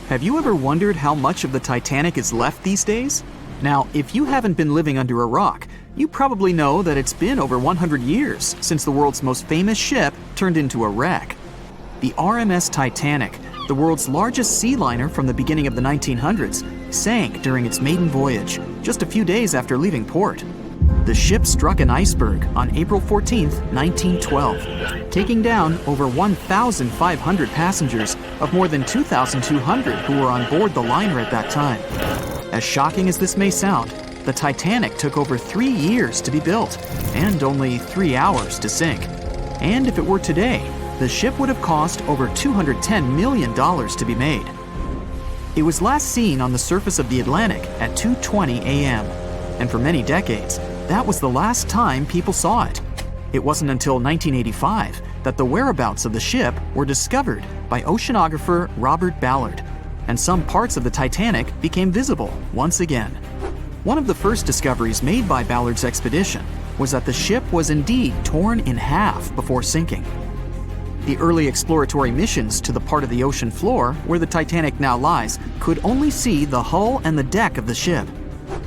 Have you ever wondered how much of the Titanic is left these days? Now, if you haven't been living under a rock, you probably know that it's been over 100 years since the world's most famous ship turned into a wreck. The RMS Titanic, the world's largest sea liner from the beginning of the 1900s, sank during its maiden voyage, just a few days after leaving port. The ship struck an iceberg on April 14, 1912, taking down over 1,500 passengers of more than 2,200 who were on board the liner at that time. As shocking as this may sound, the Titanic took over 3 years to be built and only 3 hours to sink. And if it were today, the ship would have cost over $210 million to be made. It was last seen on the surface of the Atlantic at 2:20 a.m., and for many decades, that was the last time people saw it. It wasn't until 1985 that the whereabouts of the ship were discovered by oceanographer Robert Ballard, and some parts of the Titanic became visible once again. One of the first discoveries made by Ballard's expedition was that the ship was indeed torn in half before sinking. The early exploratory missions to the part of the ocean floor where the Titanic now lies could only see the hull and the deck of the ship.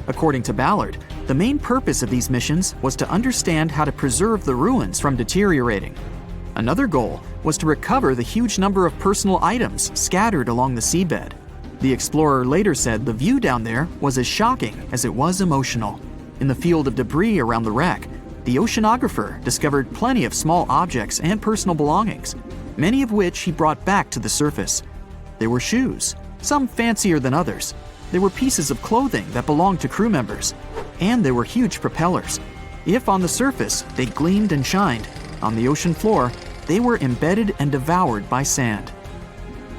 According to Ballard, the main purpose of these missions was to understand how to preserve the ruins from deteriorating. Another goal was to recover the huge number of personal items scattered along the seabed. The explorer later said the view down there was as shocking as it was emotional. In the field of debris around the wreck, the oceanographer discovered plenty of small objects and personal belongings, many of which he brought back to the surface. There were shoes, some fancier than others. There were pieces of clothing that belonged to crew members, and there were huge propellers. If on the surface they gleamed and shined, on the ocean floor they were embedded and devoured by sand.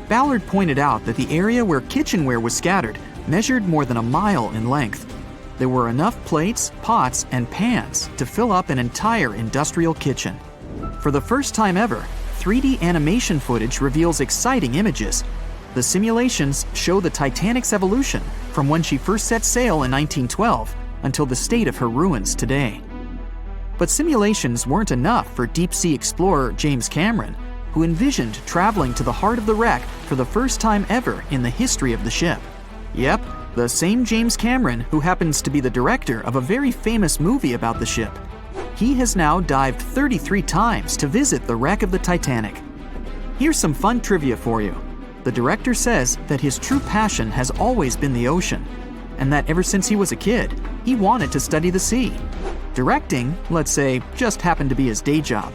Ballard pointed out that the area where kitchenware was scattered measured more than a mile in length. There were enough plates, pots, and pans to fill up an entire industrial kitchen. For the first time ever, 3D animation footage reveals exciting images. The simulations show the Titanic's evolution from when she first set sail in 1912 until the state of her ruins today. But simulations weren't enough for deep-sea explorer James Cameron, who envisioned traveling to the heart of the wreck for the first time ever in the history of the ship. Yep, the same James Cameron who happens to be the director of a very famous movie about the ship. He has now dived 33 times to visit the wreck of the Titanic. Here's some fun trivia for you. The director says that his true passion has always been the ocean, and that ever since he was a kid, he wanted to study the sea. Directing, let's say, just happened to be his day job.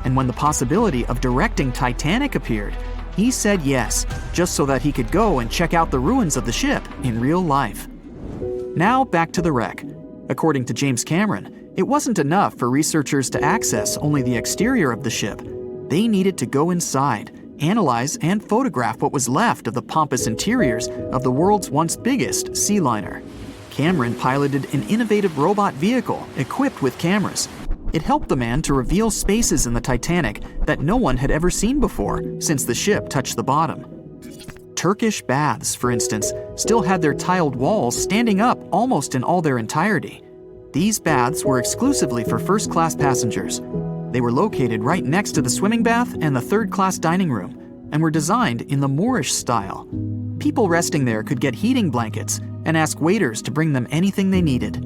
And when the possibility of directing Titanic appeared, he said yes, just so that he could go and check out the ruins of the ship in real life. Now back to the wreck. According to James Cameron, it wasn't enough for researchers to access only the exterior of the ship. They needed to go inside, analyze and photograph what was left of the pompous interiors of the world's once biggest sea liner. Cameron piloted an innovative robot vehicle equipped with cameras. It helped the man to reveal spaces in the Titanic that no one had ever seen before since the ship touched the bottom. Turkish baths, for instance, still had their tiled walls standing up almost in all their entirety. These baths were exclusively for first-class passengers. They were located right next to the swimming bath and the third-class dining room, and were designed in the Moorish style. People resting there could get heating blankets and ask waiters to bring them anything they needed.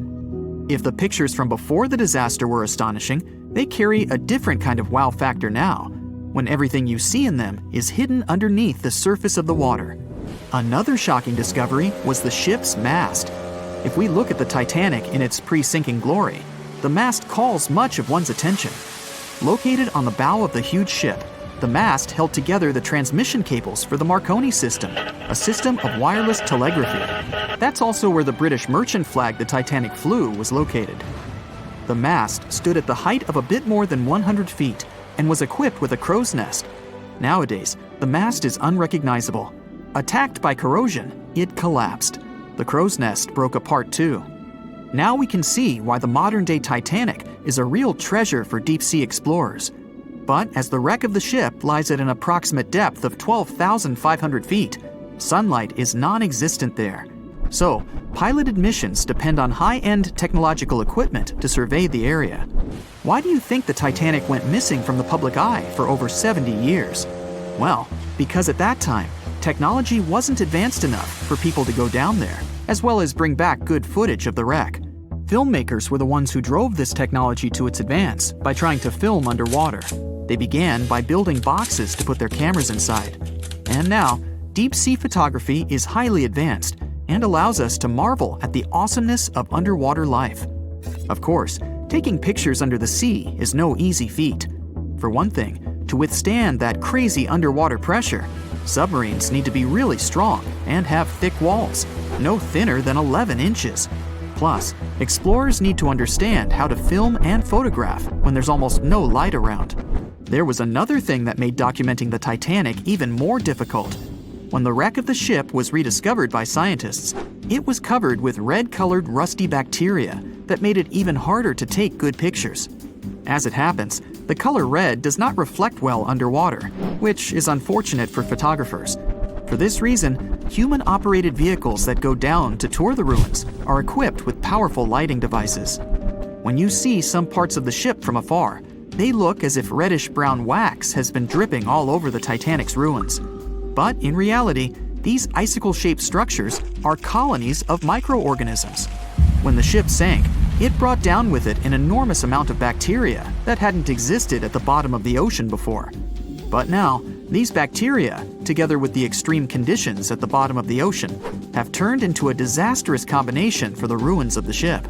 If the pictures from before the disaster were astonishing, they carry a different kind of wow factor now, when everything you see in them is hidden underneath the surface of the water. Another shocking discovery was the ship's mast. If we look at the Titanic in its pre-sinking glory, the mast calls much of one's attention. Located on the bow of the huge ship, the mast held together the transmission cables for the Marconi system, a system of wireless telegraphy. That's also where the British merchant flag the Titanic flew was located. The mast stood at the height of a bit more than 100 feet and was equipped with a crow's nest. Nowadays, the mast is unrecognizable. Attacked by corrosion, it collapsed. The crow's nest broke apart too. Now we can see why the modern-day Titanic is a real treasure for deep-sea explorers. But as the wreck of the ship lies at an approximate depth of 12,500 feet, sunlight is non-existent there. So, piloted missions depend on high-end technological equipment to survey the area. Why do you think the Titanic went missing from the public eye for over 70 years? Well, because at that time, technology wasn't advanced enough for people to go down there, as well as bring back good footage of the wreck. Filmmakers were the ones who drove this technology to its advance by trying to film underwater. They began by building boxes to put their cameras inside. And now, deep-sea photography is highly advanced and allows us to marvel at the awesomeness of underwater life. Of course, taking pictures under the sea is no easy feat. For one thing, to withstand that crazy underwater pressure, submarines need to be really strong and have thick walls, no thinner than 11 inches. Plus, explorers need to understand how to film and photograph when there's almost no light around. There was another thing that made documenting the Titanic even more difficult. When the wreck of the ship was rediscovered by scientists, it was covered with red-colored rusty bacteria that made it even harder to take good pictures. As it happens, the color red does not reflect well underwater, which is unfortunate for photographers. For this reason, human-operated vehicles that go down to tour the ruins are equipped with powerful lighting devices. When you see some parts of the ship from afar, they look as if reddish-brown wax has been dripping all over the Titanic's ruins. But in reality, these icicle-shaped structures are colonies of microorganisms. When the ship sank, it brought down with it an enormous amount of bacteria that hadn't existed at the bottom of the ocean before. But now, these bacteria, together with the extreme conditions at the bottom of the ocean, have turned into a disastrous combination for the ruins of the ship.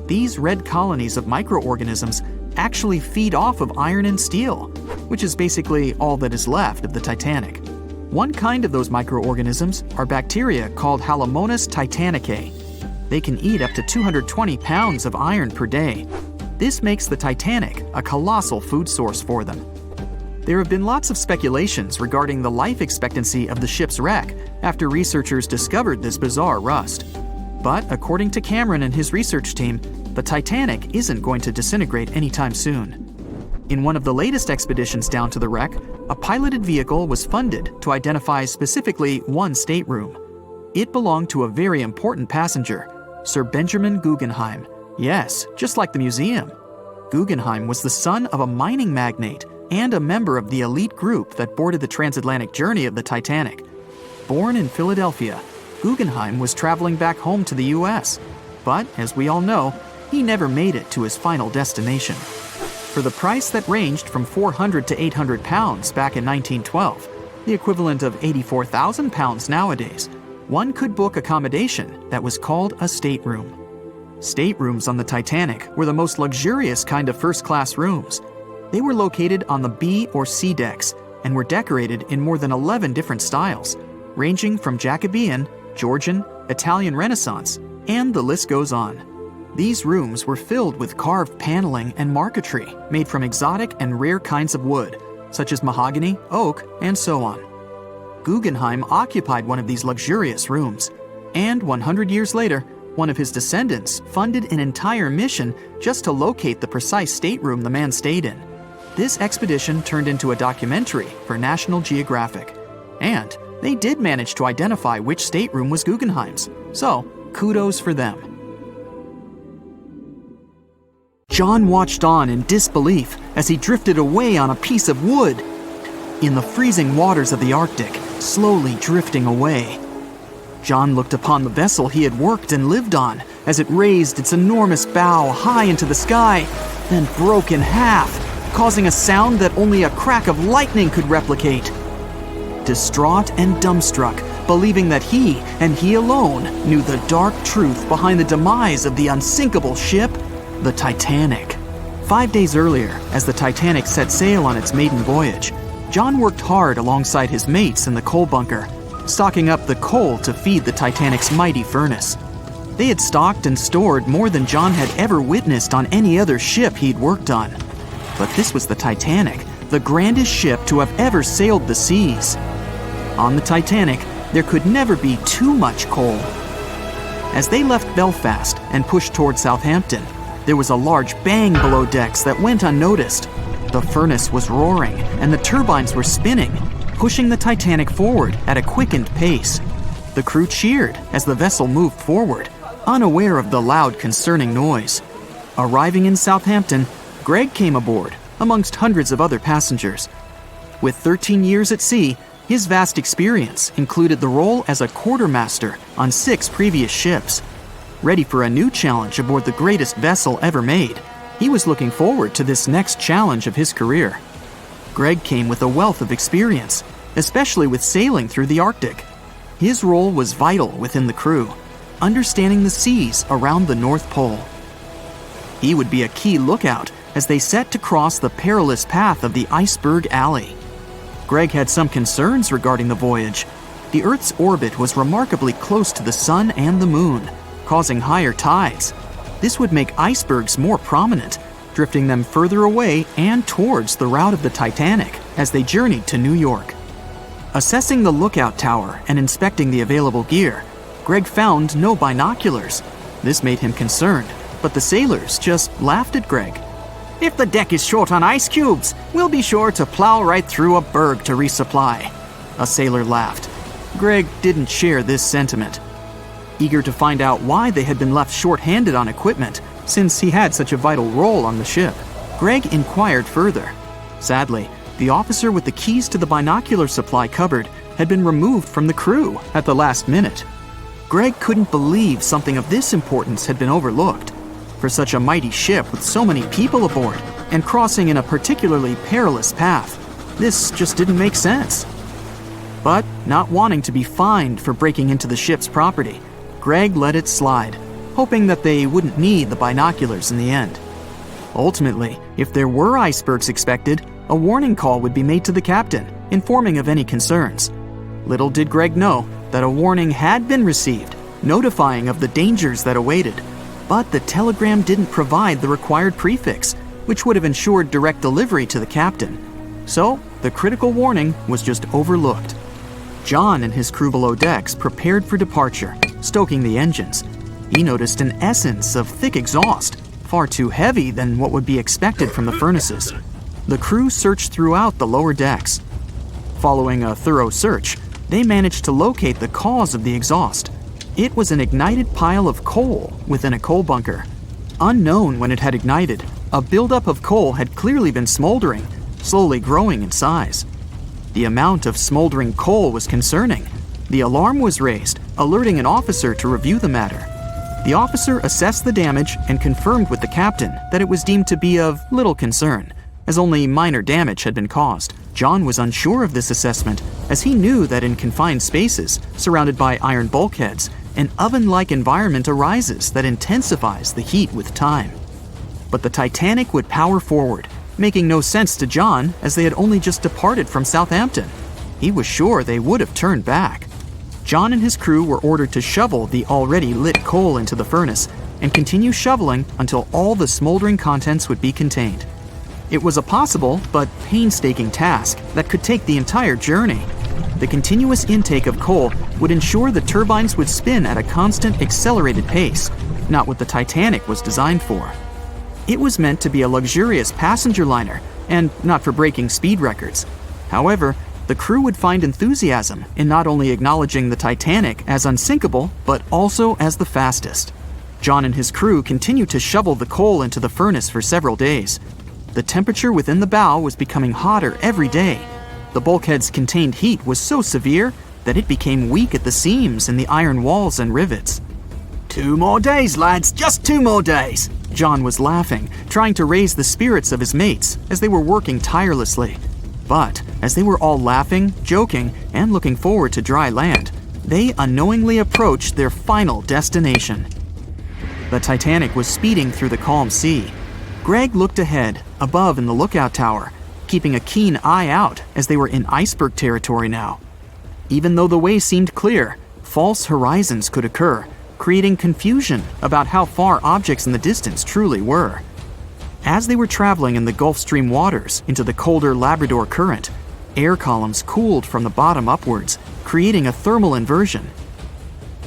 These red colonies of microorganisms actually feed off of iron and steel, which is basically all that is left of the Titanic. One kind of those microorganisms are bacteria called Halomonas titanicae. They can eat up to 220 pounds of iron per day. This makes the Titanic a colossal food source for them. There have been lots of speculations regarding the life expectancy of the ship's wreck after researchers discovered this bizarre rust. But according to Cameron and his research team, the Titanic isn't going to disintegrate anytime soon. In one of the latest expeditions down to the wreck, a piloted vehicle was funded to identify specifically one stateroom. It belonged to a very important passenger, Sir Benjamin Guggenheim. Yes, just like the museum. Guggenheim was the son of a mining magnate and a member of the elite group that boarded the transatlantic journey of the Titanic. Born in Philadelphia, Guggenheim was traveling back home to the US. But, as we all know, he never made it to his final destination. For the price that ranged from 400 to 800 pounds back in 1912, the equivalent of 84,000 pounds nowadays, one could book accommodation that was called a stateroom. Staterooms on the Titanic were the most luxurious kind of first-class rooms. They were located on the B or C decks and were decorated in more than 11 different styles, ranging from Jacobean, Georgian, Italian Renaissance, and the list goes on. These rooms were filled with carved paneling and marquetry made from exotic and rare kinds of wood, such as mahogany, oak, and so on. Guggenheim occupied one of these luxurious rooms, and 100 years later, one of his descendants funded an entire mission just to locate the precise stateroom the man stayed in. This expedition turned into a documentary for National Geographic, and they did manage to identify which stateroom was Guggenheim's, so kudos for them. John watched on in disbelief as he drifted away on a piece of wood. In the freezing waters of the Arctic, slowly drifting away. John looked upon the vessel he had worked and lived on as it raised its enormous bow high into the sky, then broke in half, causing a sound that only a crack of lightning could replicate. Distraught and dumbstruck, believing that he, and he alone, knew the dark truth behind the demise of the unsinkable ship, the Titanic. 5 days earlier, as the Titanic set sail on its maiden voyage, John worked hard alongside his mates in the coal bunker, stocking up the coal to feed the Titanic's mighty furnace. They had stocked and stored more than John had ever witnessed on any other ship he'd worked on. But this was the Titanic, the grandest ship to have ever sailed the seas. On the Titanic, there could never be too much coal. As they left Belfast and pushed toward Southampton, there was a large bang below decks that went unnoticed. The furnace was roaring and the turbines were spinning, pushing the Titanic forward at a quickened pace. The crew cheered as the vessel moved forward, unaware of the loud, concerning noise. Arriving in Southampton, Greg came aboard, amongst hundreds of other passengers. With 13 years at sea, His vast experience included the role as a quartermaster on 6 previous ships. Ready for a new challenge aboard the greatest vessel ever made, he was looking forward to this next challenge of his career. Greg came with a wealth of experience, especially with sailing through the Arctic. His role was vital within the crew, understanding the seas around the North Pole. He would be a key lookout as they set to cross the perilous path of the Iceberg Alley. Greg had some concerns regarding the voyage. The Earth's orbit was remarkably close to the Sun and the Moon, causing higher tides. This would make icebergs more prominent, drifting them further away and towards the route of the Titanic as they journeyed to New York. Assessing the lookout tower and inspecting the available gear, Greg found no binoculars. This made him concerned, but the sailors just laughed at Greg. "If the deck is short on ice cubes, we'll be sure to plow right through a berg to resupply." A sailor laughed. Greg didn't share this sentiment. Eager to find out why they had been left short-handed on equipment, since he had such a vital role on the ship, Greg inquired further. Sadly, the officer with the keys to the binocular supply cupboard had been removed from the crew at the last minute. Greg couldn't believe something of this importance had been overlooked. For such a mighty ship with so many people aboard and crossing in a particularly perilous path, this just didn't make sense. But not wanting to be fined for breaking into the ship's property, Greg let it slide, hoping that they wouldn't need the binoculars in the end. Ultimately, if there were icebergs expected, a warning call would be made to the captain, informing of any concerns. Little did Greg know that a warning had been received, notifying of the dangers that awaited. But the telegram didn't provide the required prefix, which would have ensured direct delivery to the captain. So, the critical warning was just overlooked. John and his crew below decks prepared for departure, stoking the engines. He noticed an essence of thick exhaust, far too heavy than what would be expected from the furnaces. The crew searched throughout the lower decks. Following a thorough search, they managed to locate the cause of the exhaust. It was an ignited pile of coal within a coal bunker. Unknown when it had ignited, a buildup of coal had clearly been smoldering, slowly growing in size. The amount of smoldering coal was concerning. The alarm was raised, alerting an officer to review the matter. The officer assessed the damage and confirmed with the captain that it was deemed to be of little concern, as only minor damage had been caused. John was unsure of this assessment, as he knew that in confined spaces, surrounded by iron bulkheads, an oven-like environment arises that intensifies the heat with time. But the Titanic would power forward, making no sense to John as they had only just departed from Southampton. He was sure they would have turned back. John and his crew were ordered to shovel the already lit coal into the furnace and continue shoveling until all the smoldering contents would be contained. It was a possible but painstaking task that could take the entire journey. The continuous intake of coal would ensure the turbines would spin at a constant, accelerated pace, not what the Titanic was designed for. It was meant to be a luxurious passenger liner and not for breaking speed records. However, the crew would find enthusiasm in not only acknowledging the Titanic as unsinkable, but also as the fastest. John and his crew continued to shovel the coal into the furnace for several days. The temperature within the bow was becoming hotter every day. The bulkhead's contained heat was so severe that it became weak at the seams in the iron walls and rivets. "2 more days, lads, just 2 more days!" John was laughing, trying to raise the spirits of his mates as they were working tirelessly. But as they were all laughing, joking, and looking forward to dry land, they unknowingly approached their final destination. The Titanic was speeding through the calm sea. Greg looked ahead, above in the lookout tower, keeping a keen eye out as they were in iceberg territory now. Even though the way seemed clear, false horizons could occur, creating confusion about how far objects in the distance truly were. As they were traveling in the Gulf Stream waters into the colder Labrador Current, air columns cooled from the bottom upwards, creating a thermal inversion.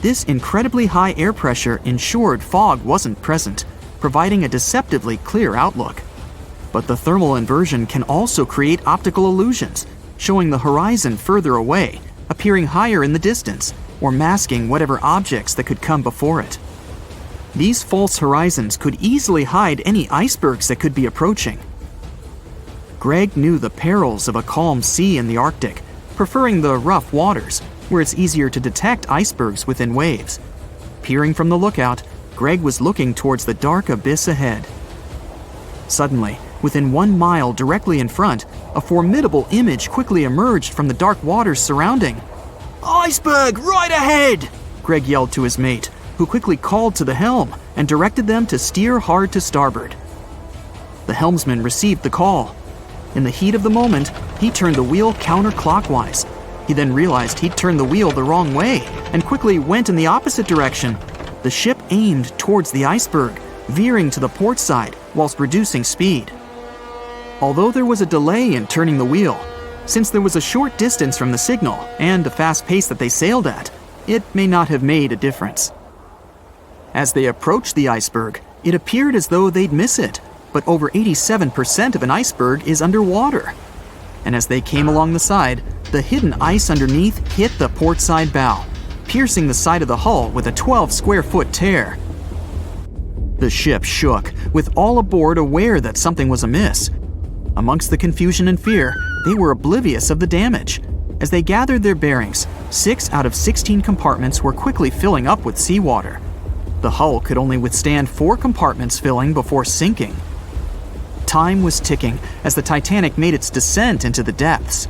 This incredibly high air pressure ensured fog wasn't present, providing a deceptively clear outlook. But the thermal inversion can also create optical illusions, showing the horizon further away, appearing higher in the distance, or masking whatever objects that could come before it. These false horizons could easily hide any icebergs that could be approaching. Greg knew the perils of a calm sea in the Arctic, preferring the rough waters, where it's easier to detect icebergs within waves. Peering from the lookout, Greg was looking towards the dark abyss ahead. Suddenly, within 1 mile directly in front, a formidable image quickly emerged from the dark waters surrounding. "Iceberg, right ahead!" Greg yelled to his mate, who quickly called to the helm and directed them to steer hard to starboard. The helmsman received the call. In the heat of the moment, he turned the wheel counterclockwise. He then realized he'd turned the wheel the wrong way and quickly went in the opposite direction. The ship aimed towards the iceberg, veering to the port side whilst reducing speed. Although there was a delay in turning the wheel, since there was a short distance from the signal and the fast pace that they sailed at, it may not have made a difference. As they approached the iceberg, it appeared as though they'd miss it, but over 87% of an iceberg is underwater. And as they came along the side, the hidden ice underneath hit the port side bow, piercing the side of the hull with a 12-square-foot tear. The ship shook, with all aboard aware that something was amiss. Amongst the confusion and fear, they were oblivious of the damage. As they gathered their bearings, 6 out of 16 compartments were quickly filling up with seawater. The hull could only withstand 4 compartments filling before sinking. Time was ticking as the Titanic made its descent into the depths.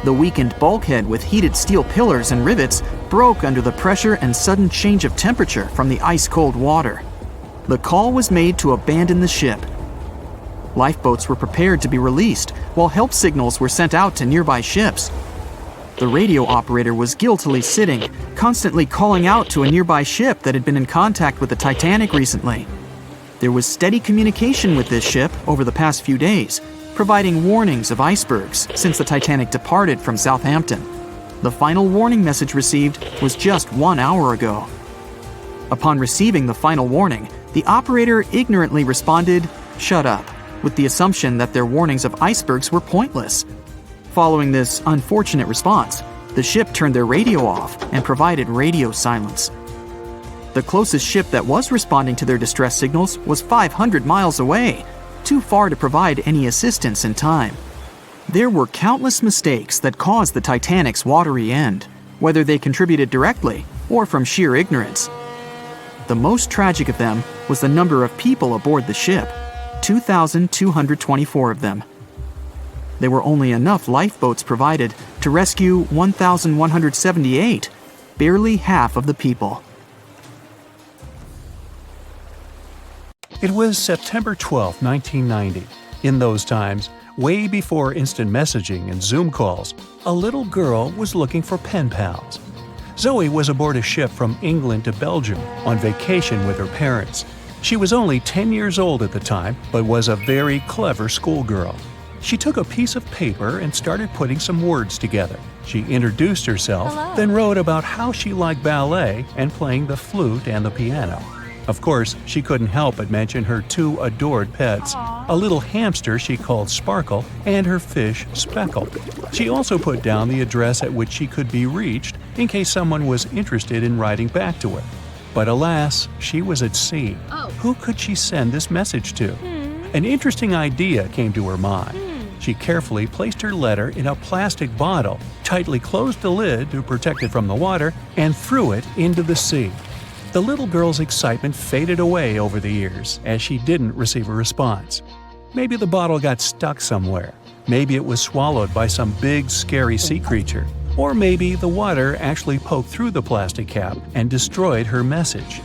The weakened bulkhead with heated steel pillars and rivets broke under the pressure and sudden change of temperature from the ice-cold water. The call was made to abandon the ship. Lifeboats were prepared to be released, while help signals were sent out to nearby ships. The radio operator was guiltily sitting, constantly calling out to a nearby ship that had been in contact with the Titanic recently. There was steady communication with this ship over the past few days, providing warnings of icebergs since the Titanic departed from Southampton. The final warning message received was just 1 hour ago. Upon receiving the final warning, the operator ignorantly responded, "Shut up," with the assumption that their warnings of icebergs were pointless. Following this unfortunate response, the ship turned their radio off and provided radio silence. The closest ship that was responding to their distress signals was 500 miles away, too far to provide any assistance in time. There were countless mistakes that caused the Titanic's watery end, whether they contributed directly or from sheer ignorance. The most tragic of them was the number of people aboard the ship, 2,224 of them. There were only enough lifeboats provided to rescue 1,178, barely half of the people. It was September 12, 1990. In those times, way before instant messaging and Zoom calls, a little girl was looking for pen pals. Zoe was aboard a ship from England to Belgium on vacation with her parents. She was only 10 years old at the time, but was a very clever schoolgirl. She took a piece of paper and started putting some words together. She introduced herself, then wrote about how she liked ballet and playing the flute and the piano. Of course, she couldn't help but mention her 2 adored pets, a little hamster she called Sparkle and her fish Speckle. She also put down the address at which she could be reached in case someone was interested in writing back to her. But alas, she was at sea. Who could she send this message to? An interesting idea came to her mind. She carefully placed her letter in a plastic bottle, tightly closed the lid to protect it from the water, and threw it into the sea. The little girl's excitement faded away over the years as she didn't receive a response. Maybe the bottle got stuck somewhere. Maybe it was swallowed by some big, scary sea creature. Or maybe the water actually poked through the plastic cap and destroyed her message.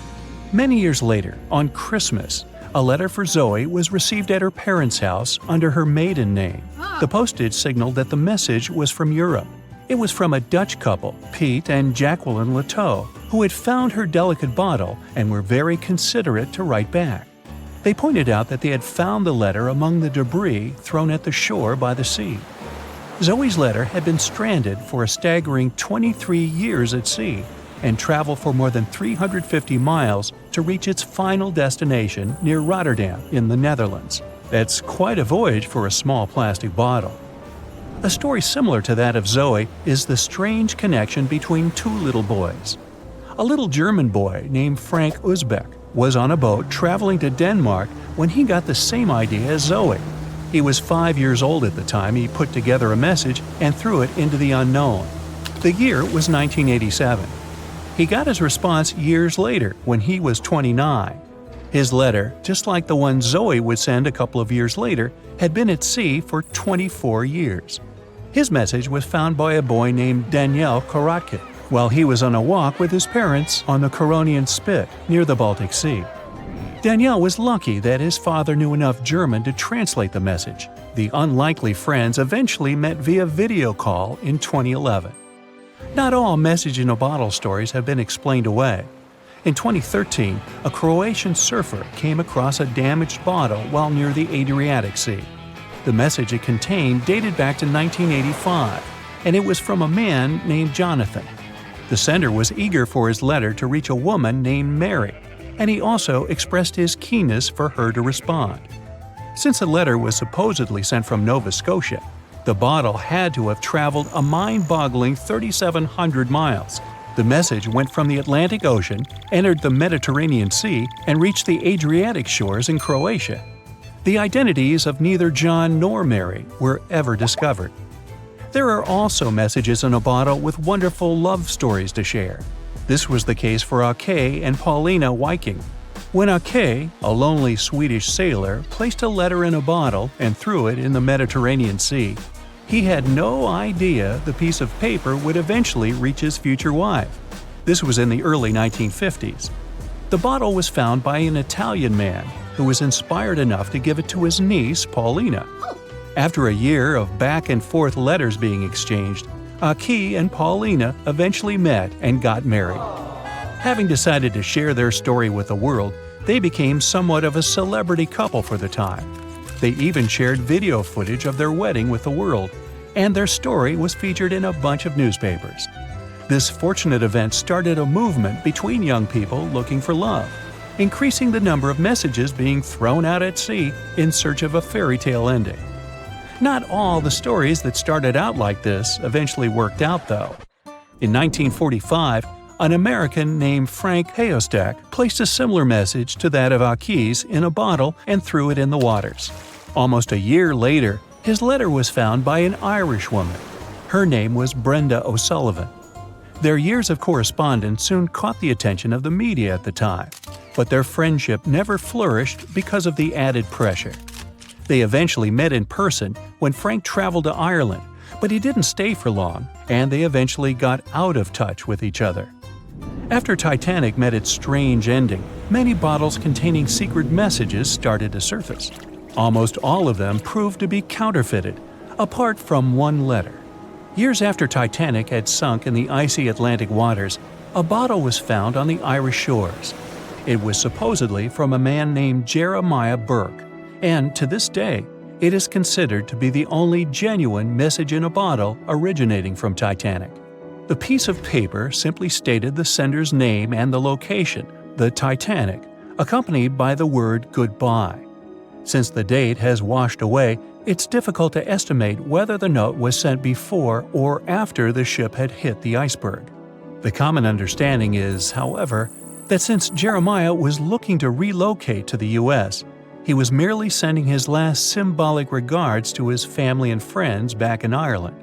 Many years later, on Christmas, a letter for Zoe was received at her parents' house under her maiden name. The postage signaled that the message was from Europe. It was from a Dutch couple, Piet and Jacqueline Leteau, who had found her delicate bottle and were very considerate to write back. They pointed out that they had found the letter among the debris thrown at the shore by the sea. Zoe's letter had been stranded for a staggering 23 years at sea and traveled for more than 350 miles to reach its final destination near Rotterdam in the Netherlands. That's quite a voyage for a small plastic bottle. A story similar to that of Zoe is the strange connection between 2 little boys. A little German boy named Frank Uzbek was on a boat traveling to Denmark when he got the same idea as Zoe. He was 5 years old at the time he put together a message and threw it into the unknown. The year was 1987. He got his response years later when he was 29. His letter, just like the one Zoe would send a couple of years later, had been at sea for 24 years. His message was found by a boy named Daniel Korotkin while he was on a walk with his parents on the Koronian Spit near the Baltic Sea. Daniel was lucky that his father knew enough German to translate the message. The unlikely friends eventually met via video call in 2011. Not all message-in-a-bottle stories have been explained away. In 2013, a Croatian surfer came across a damaged bottle while near the Adriatic Sea. The message it contained dated back to 1985, and it was from a man named Jonathan. The sender was eager for his letter to reach a woman named Mary, and he also expressed his keenness for her to respond. Since the letter was supposedly sent from Nova Scotia, the bottle had to have traveled a mind-boggling 3,700 miles. The message went from the Atlantic Ocean, entered the Mediterranean Sea, and reached the Adriatic shores in Croatia. The identities of neither John nor Mary were ever discovered. There are also messages in a bottle with wonderful love stories to share. This was the case for Åke and Paulina Viking. When Åke, a lonely Swedish sailor, placed a letter in a bottle and threw it in the Mediterranean Sea, he had no idea the piece of paper would eventually reach his future wife. This was in the early 1950s. The bottle was found by an Italian man who was inspired enough to give it to his niece, Paulina. After a year of back-and-forth letters being exchanged, Åke and Paulina eventually met and got married. Having decided to share their story with the world, they became somewhat of a celebrity couple for the time. They even shared video footage of their wedding with the world, and their story was featured in a bunch of newspapers. This fortunate event started a movement between young people looking for love, increasing the number of messages being thrown out at sea in search of a fairy tale ending. Not all the stories that started out like this eventually worked out, though. In 1945, an American named Frank Hayostak placed a similar message to that of Åke's in a bottle and threw it in the waters. Almost a year later, his letter was found by an Irish woman. Her name was Brenda O'Sullivan. Their years of correspondence soon caught the attention of the media at the time, but their friendship never flourished because of the added pressure. They eventually met in person when Frank traveled to Ireland, but he didn't stay for long, and they eventually got out of touch with each other. After Titanic met its strange ending, many bottles containing secret messages started to surface. Almost all of them proved to be counterfeited, apart from one letter. Years after Titanic had sunk in the icy Atlantic waters, a bottle was found on the Irish shores. It was supposedly from a man named Jeremiah Burke, and to this day, it is considered to be the only genuine message in a bottle originating from Titanic. The piece of paper simply stated the sender's name and the location, the Titanic, accompanied by the word goodbye. Since the date has washed away, it's difficult to estimate whether the note was sent before or after the ship had hit the iceberg. The common understanding is, however, that since Jeremiah was looking to relocate to the U.S., he was merely sending his last symbolic regards to his family and friends back in Ireland.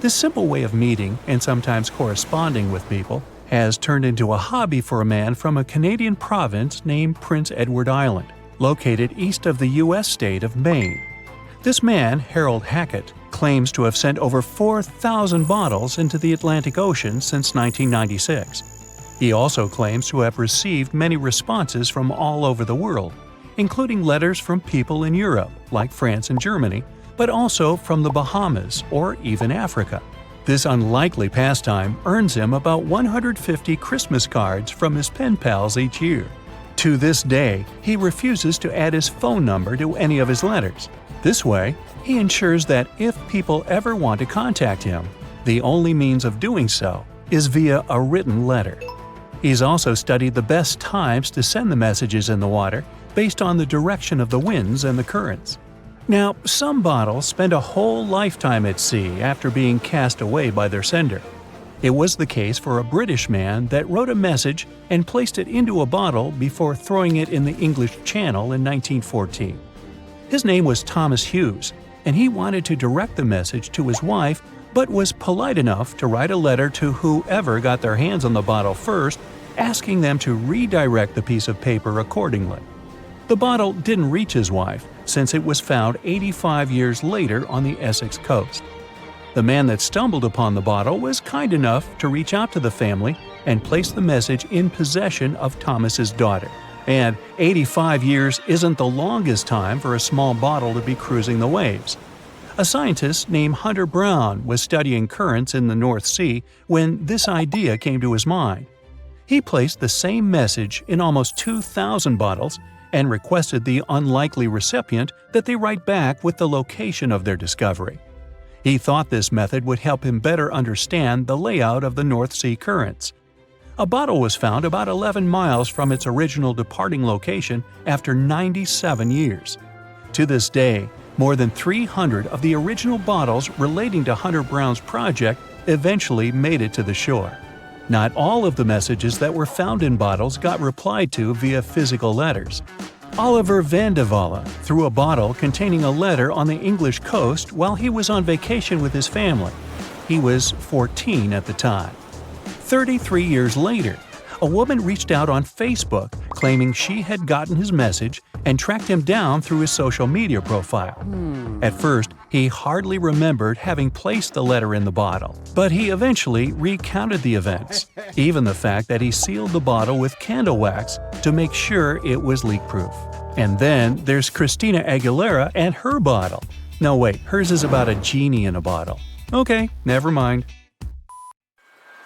This simple way of meeting and sometimes corresponding with people has turned into a hobby for a man from a Canadian province named Prince Edward Island, located east of the U.S. state of Maine. This man, Harold Hackett, claims to have sent over 4,000 bottles into the Atlantic Ocean since 1996. He also claims to have received many responses from all over the world, including letters from people in Europe, like France and Germany, but also from the Bahamas or even Africa. This unlikely pastime earns him about 150 Christmas cards from his pen pals each year. To this day, he refuses to add his phone number to any of his letters. This way, he ensures that if people ever want to contact him, the only means of doing so is via a written letter. He's also studied the best times to send the messages in the water based on the direction of the winds and the currents. Now, some bottles spend a whole lifetime at sea after being cast away by their sender. It was the case for a British man that wrote a message and placed it into a bottle before throwing it in the English Channel in 1914. His name was Thomas Hughes, and he wanted to direct the message to his wife, but was polite enough to write a letter to whoever got their hands on the bottle first, asking them to redirect the piece of paper accordingly. The bottle didn't reach his wife, since it was found 85 years later on the Essex coast. The man that stumbled upon the bottle was kind enough to reach out to the family and place the message in possession of Thomas's daughter. And 85 years isn't the longest time for a small bottle to be cruising the waves. A scientist named Hunter Brown was studying currents in the North Sea when this idea came to his mind. He placed the same message in almost 2,000 bottles and requested the unlikely recipient that they write back with the location of their discovery. He thought this method would help him better understand the layout of the North Sea currents. A bottle was found about 11 miles from its original departing location after 97 years. To this day, more than 300 of the original bottles relating to Hunter Brown's project eventually made it to the shore. Not all of the messages that were found in bottles got replied to via physical letters. Oliver van de Walle threw a bottle containing a letter on the English coast while he was on vacation with his family. He was 14 at the time. 33 years later, a woman reached out on Facebook claiming she had gotten his message and tracked him down through his social media profile. At first, he hardly remembered having placed the letter in the bottle, but he eventually recounted the events, even the fact that he sealed the bottle with candle wax to make sure it was leak-proof. And then there's Christina Aguilera and her bottle. No wait, hers is about a genie in a bottle. Okay, never mind.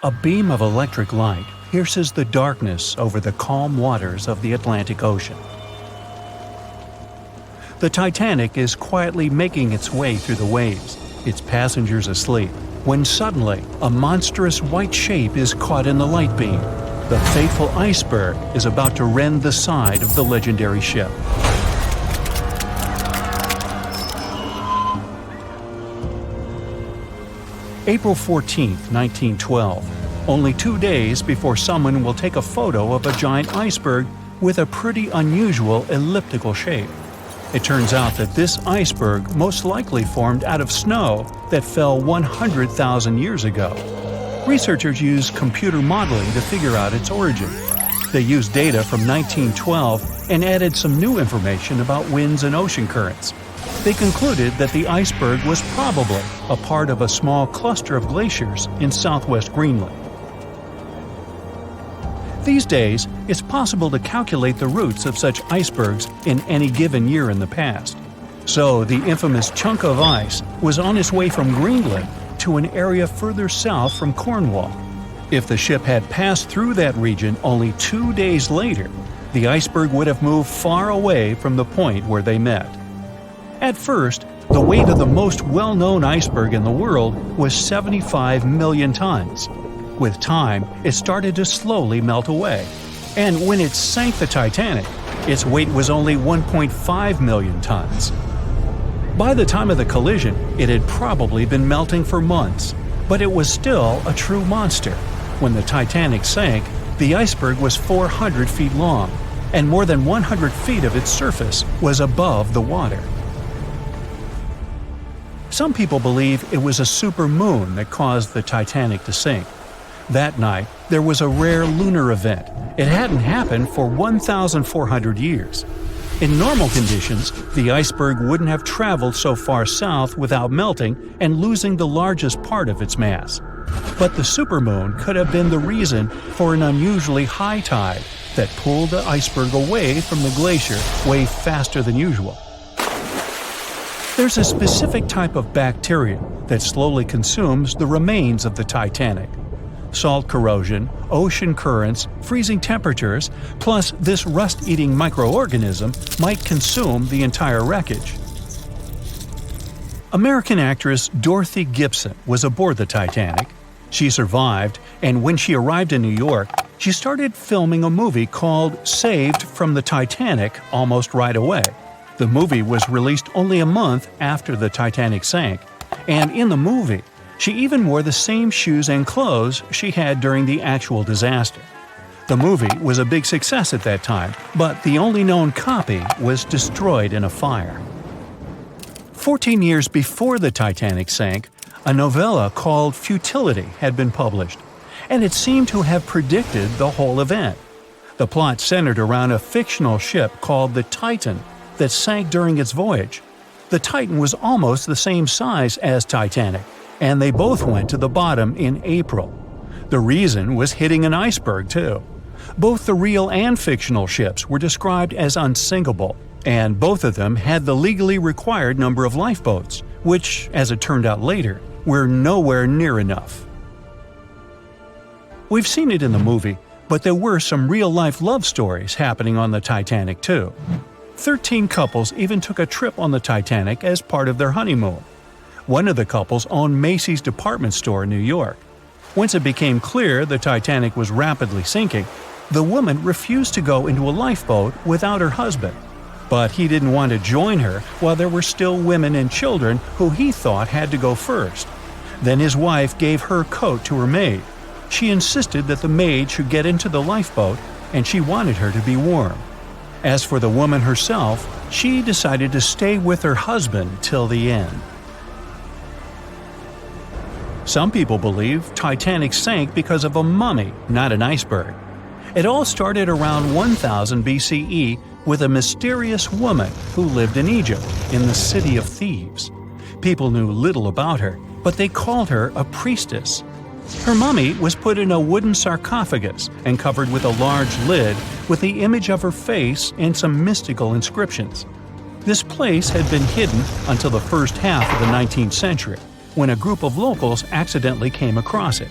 A beam of electric light pierces the darkness over the calm waters of the Atlantic Ocean. The Titanic is quietly making its way through the waves, its passengers asleep, when suddenly a monstrous white shape is caught in the light beam. The fateful Iceberg is about to rend the side of the legendary ship. April 14, 1912, only 2 days before someone will take a photo of a giant iceberg with a pretty unusual elliptical shape. It turns out that this iceberg most likely formed out of snow that fell 100,000 years ago. Researchers used computer modeling to figure out its origin. They used data from 1912 and added some new information about winds and ocean currents. They concluded that the iceberg was probably a part of a small cluster of glaciers in southwest Greenland. These days, it's possible to calculate the routes of such icebergs in any given year in the past. So the infamous chunk of ice was on its way from Greenland to an area further south from Cornwall. If the ship had passed through that region only 2 days later, the iceberg would have moved far away from the point where they met. At first, the weight of the most well-known iceberg in the world was 75 million tons. With time, it started to slowly melt away. And when it sank the Titanic, its weight was only 1.5 million tons. By the time of the collision, it had probably been melting for months, but it was still a true monster. When the Titanic sank, the iceberg was 400 feet long, and more than 100 feet of its surface was above the water. Some people believe it was a supermoon that caused the Titanic to sink. That night, there was a rare lunar event. It hadn't happened for 1,400 years. In normal conditions, the iceberg wouldn't have traveled so far south without melting and losing the largest part of its mass. But the supermoon could have been the reason for an unusually high tide that pulled the iceberg away from the glacier way faster than usual. There's a specific type of bacteria that slowly consumes the remains of the Titanic. Salt corrosion, ocean currents, freezing temperatures, plus this rust-eating microorganism might consume the entire wreckage. American actress Dorothy Gibson was aboard the Titanic. She survived, and when she arrived in New York, she started filming a movie called Saved from the Titanic almost right away. The movie was released only a month after the Titanic sank, and in the movie, she even wore the same shoes and clothes she had during the actual disaster. The movie was a big success at that time, but the only known copy was destroyed in a fire. 14 years before the Titanic sank, a novella called Futility had been published, and it seemed to have predicted the whole event. The plot centered around a fictional ship called the Titan that sank during its voyage. The Titan was almost the same size as Titanic, and they both went to the bottom in April. The reason was hitting an iceberg, too. Both the real and fictional ships were described as unsinkable, and both of them had the legally required number of lifeboats, which, as it turned out later, were nowhere near enough. We've seen it in the movie, but there were some real-life love stories happening on the Titanic, too. 13 couples even took a trip on the Titanic as part of their honeymoon. One of the couples owned Macy's department store in New York. Once it became clear the Titanic was rapidly sinking, the woman refused to go into a lifeboat without her husband. But he didn't want to join her while there were still women and children who he thought had to go first. Then his wife gave her coat to her maid. She insisted that the maid should get into the lifeboat, and she wanted her to be warm. As for the woman herself, she decided to stay with her husband till the end. Some people believe Titanic sank because of a mummy, not an iceberg. It all started around 1000 BCE with a mysterious woman who lived in Egypt, in the City of Thieves. People knew little about her, but they called her a priestess. Her mummy was put in a wooden sarcophagus and covered with a large lid with the image of her face and some mystical inscriptions. This place had been hidden until the first half of the 19th century, when a group of locals accidentally came across it.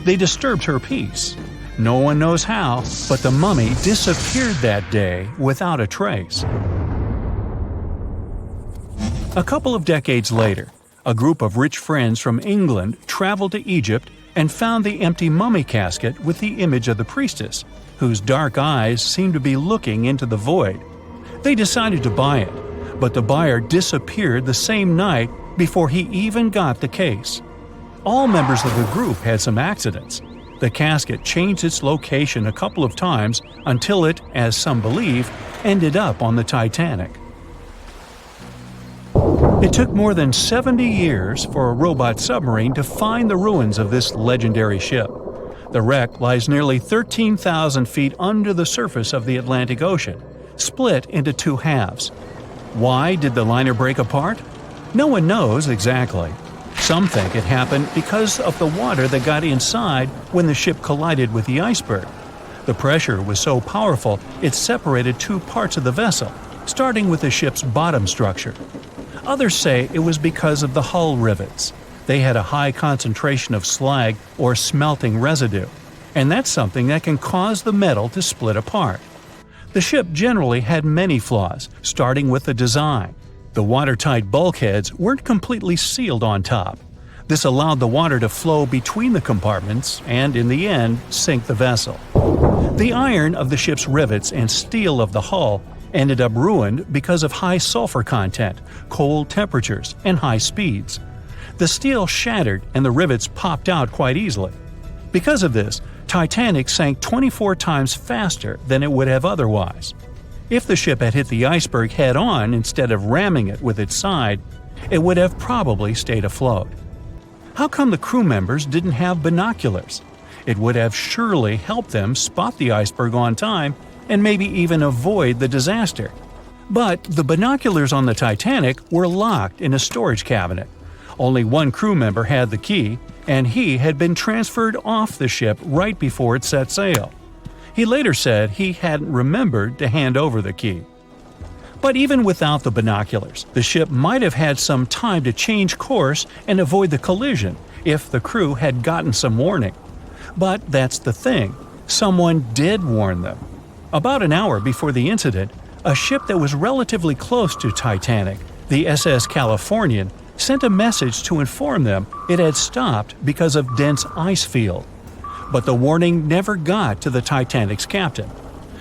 They disturbed her peace. No one knows how, but the mummy disappeared that day without a trace. A couple of decades later, a group of rich friends from England traveled to Egypt and found the empty mummy casket with the image of the priestess, whose dark eyes seemed to be looking into the void. They decided to buy it, but the buyer disappeared the same night before he even got the case. All members of the group had some accidents. The casket changed its location a couple of times until it, as some believe, ended up on the Titanic. It took more than 70 years for a robot submarine to find the ruins of this legendary ship. The wreck lies nearly 13,000 feet under the surface of the Atlantic Ocean, split into two halves. Why did the liner break apart? No one knows exactly. Some think it happened because of the water that got inside when the ship collided with the iceberg. The pressure was so powerful it separated two parts of the vessel, starting with the ship's bottom structure. Others say it was because of the hull rivets. They had a high concentration of slag or smelting residue, and that's something that can cause the metal to split apart. The ship generally had many flaws, starting with the design. The watertight bulkheads weren't completely sealed on top. This allowed the water to flow between the compartments and, in the end, sink the vessel. The iron of the ship's rivets and steel of the hull ended up ruined because of high sulfur content, cold temperatures, and high speeds. The steel shattered and the rivets popped out quite easily. Because of this, Titanic sank 24 times faster than it would have otherwise. If the ship had hit the iceberg head-on instead of ramming it with its side, it would have probably stayed afloat. How come the crew members didn't have binoculars? It would have surely helped them spot the iceberg on time and maybe even avoid the disaster. But the binoculars on the Titanic were locked in a storage cabinet. Only one crew member had the key, and he had been transferred off the ship right before it set sail. He later said he hadn't remembered to hand over the key. But even without the binoculars, the ship might have had some time to change course and avoid the collision if the crew had gotten some warning. But that's the thing, someone did warn them. About an hour before the incident, a ship that was relatively close to Titanic, the SS Californian, sent a message to inform them it had stopped because of dense ice field. But the warning never got to the Titanic's captain.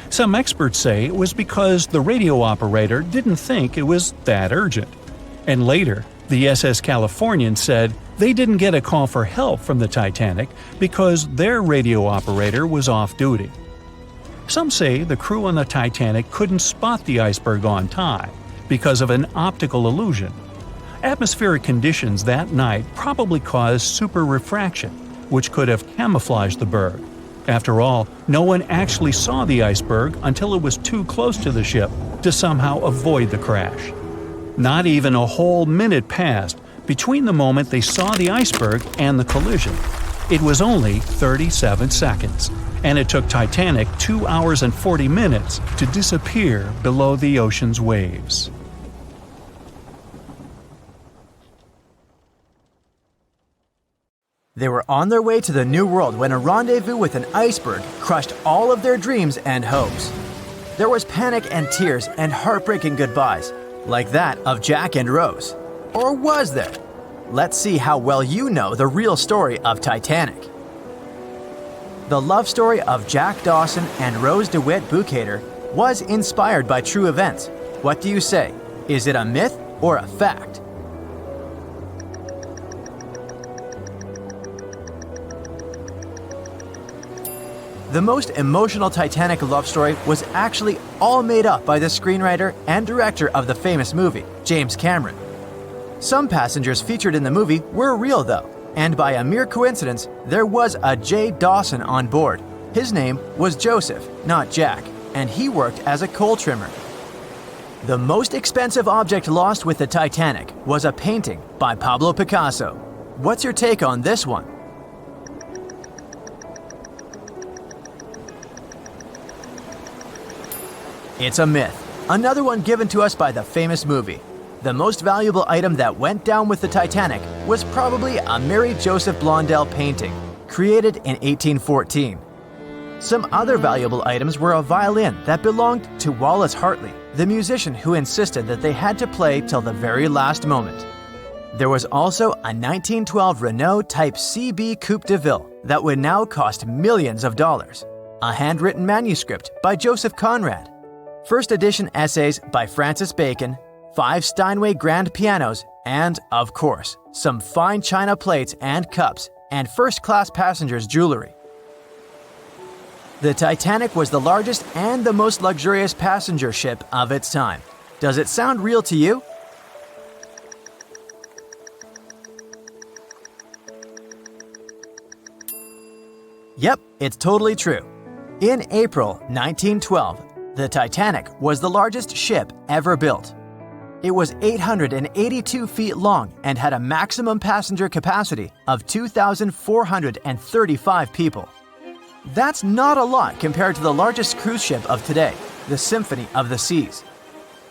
Some experts say it was because the radio operator didn't think it was that urgent. And later, the SS Californian said they didn't get a call for help from the Titanic because their radio operator was off duty. Some say the crew on the Titanic couldn't spot the iceberg on time because of an optical illusion. Atmospheric conditions that night probably caused super-refraction, which could have camouflaged the berg. After all, no one actually saw the iceberg until it was too close to the ship to somehow avoid the crash. Not even a whole minute passed between the moment they saw the iceberg and the collision. It was only 37 seconds, and it took Titanic 2 hours and 40 minutes to disappear below the ocean's waves. They were on their way to the New World when a rendezvous with an iceberg crushed all of their dreams and hopes. There was panic and tears and heartbreaking goodbyes, like that of Jack and Rose. Or was there? Let's see how well you know the real story of Titanic. The love story of Jack Dawson and Rose DeWitt Bukater was inspired by true events. What do you say? Is it a myth or a fact? The most emotional Titanic love story was actually all made up by the screenwriter and director of the famous movie, James Cameron. Some passengers featured in the movie were real though, and by a mere coincidence, there was a J. Dawson on board. His name was Joseph, not Jack, and he worked as a coal trimmer. The most expensive object lost with the Titanic was a painting by Pablo Picasso. What's your take on this one? It's a myth. Another one given to us by the famous movie. The most valuable item that went down with the Titanic was probably a Mary Joseph Blondell painting, created in 1814. Some other valuable items were a violin that belonged to Wallace Hartley, the musician who insisted that they had to play till the very last moment. There was also a 1912 Renault Type CB Coupe de Ville that would now cost millions of dollars, a handwritten manuscript by Joseph Conrad, first edition essays by Francis Bacon, 5 Steinway grand pianos, and, of course, some fine china plates and cups, and first-class passengers' jewelry. The Titanic was the largest and the most luxurious passenger ship of its time. Does it sound real to you? Yep, it's totally true. In April 1912, the Titanic was the largest ship ever built. It was 882 feet long and had a maximum passenger capacity of 2,435 people. That's not a lot compared to the largest cruise ship of today, the Symphony of the Seas.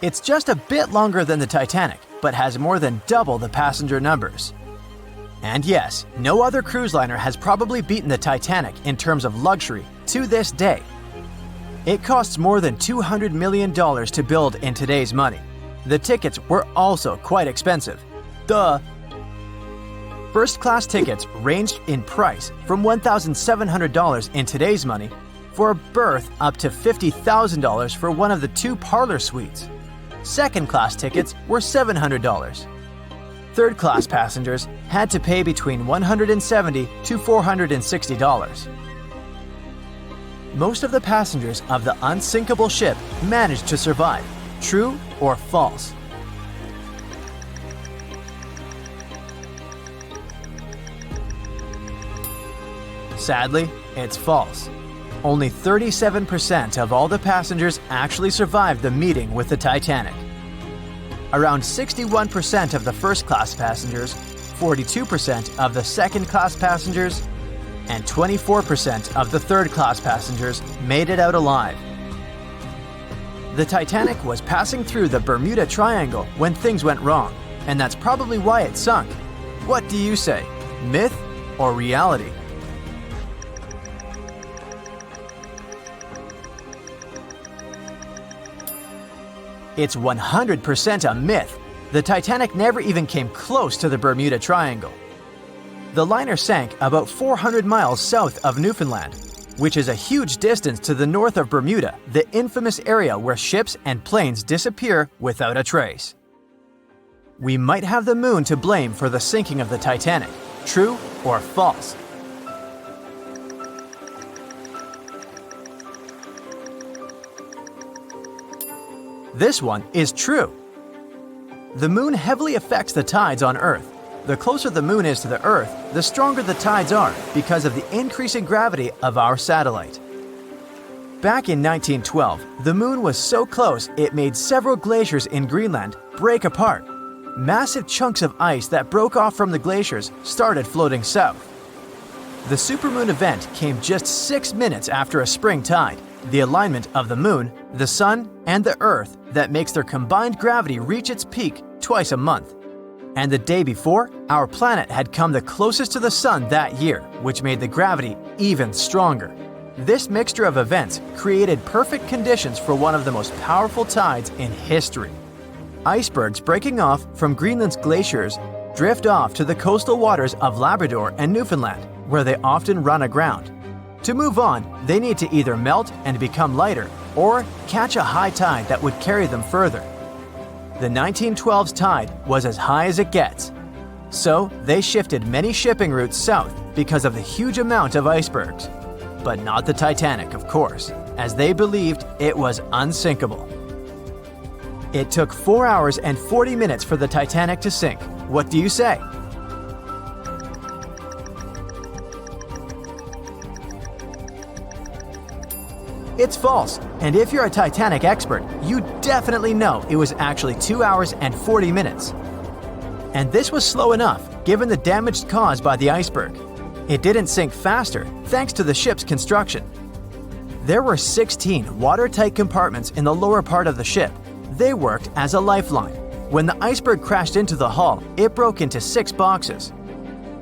It's just a bit longer than the Titanic, but has more than double the passenger numbers. And yes, no other cruise liner has probably beaten the Titanic in terms of luxury to this day. It costs more than $200 million to build in today's money. The tickets were also quite expensive. Duh! First-class tickets ranged in price from $1,700 in today's money for a berth up to $50,000 for one of the 2 parlor suites. Second-class tickets were $700. Third-class passengers had to pay between $170 to $460. Most of the passengers of the unsinkable ship managed to survive. True or false? Sadly, it's false. Only 37% of all the passengers actually survived the meeting with the Titanic. Around 61% of the first-class passengers, 42% of the second-class passengers, and 24% of the third-class passengers made it out alive. The Titanic was passing through the Bermuda Triangle when things went wrong, and that's probably why it sunk. What do you say? Myth or reality? It's 100% a myth. The Titanic never even came close to the Bermuda Triangle. The liner sank about 400 miles south of Newfoundland, which is a huge distance to the north of Bermuda, the infamous area where ships and planes disappear without a trace. We might have the moon to blame for the sinking of the Titanic. True or false? This one is true. The moon heavily affects the tides on Earth. The closer the moon is to the Earth, the stronger the tides are because of the increasing gravity of our satellite. Back in 1912, the moon was so close it made several glaciers in Greenland break apart. Massive chunks of ice that broke off from the glaciers started floating south. The supermoon event came just 6 minutes after a spring tide, the alignment of the moon, the sun, and the Earth that makes their combined gravity reach its peak twice a month. And the day before, our planet had come the closest to the sun that year, which made the gravity even stronger. This mixture of events created perfect conditions for one of the most powerful tides in history. Icebergs breaking off from Greenland's glaciers drift off to the coastal waters of Labrador and Newfoundland, where they often run aground. To move on, they need to either melt and become lighter or catch a high tide that would carry them further. The 1912's tide was as high as it gets. So they shifted many shipping routes south because of the huge amount of icebergs. But not the Titanic, of course, as they believed it was unsinkable. It took 4 hours and 40 minutes for the Titanic to sink. What do you say? It's false, and if you're a Titanic expert, you definitely know it was actually 2 hours and 40 minutes. And this was slow enough, given the damage caused by the iceberg. It didn't sink faster, thanks to the ship's construction. There were 16 watertight compartments in the lower part of the ship. They worked as a lifeline. When the iceberg crashed into the hull, it broke into 6 boxes.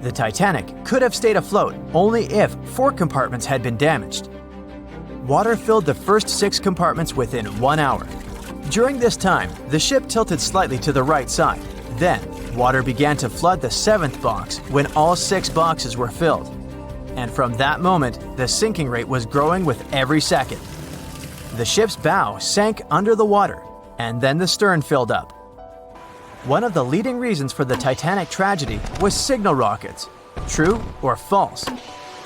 The Titanic could have stayed afloat only if 4 compartments had been damaged. Water filled the first 6 compartments within 1 hour. During this time, the ship tilted slightly to the right side. Then, water began to flood the 7th box when all 6 boxes were filled. And from that moment, the sinking rate was growing with every second. The ship's bow sank under the water, and then the stern filled up. One of the leading reasons for the Titanic tragedy was signal rockets. True or false?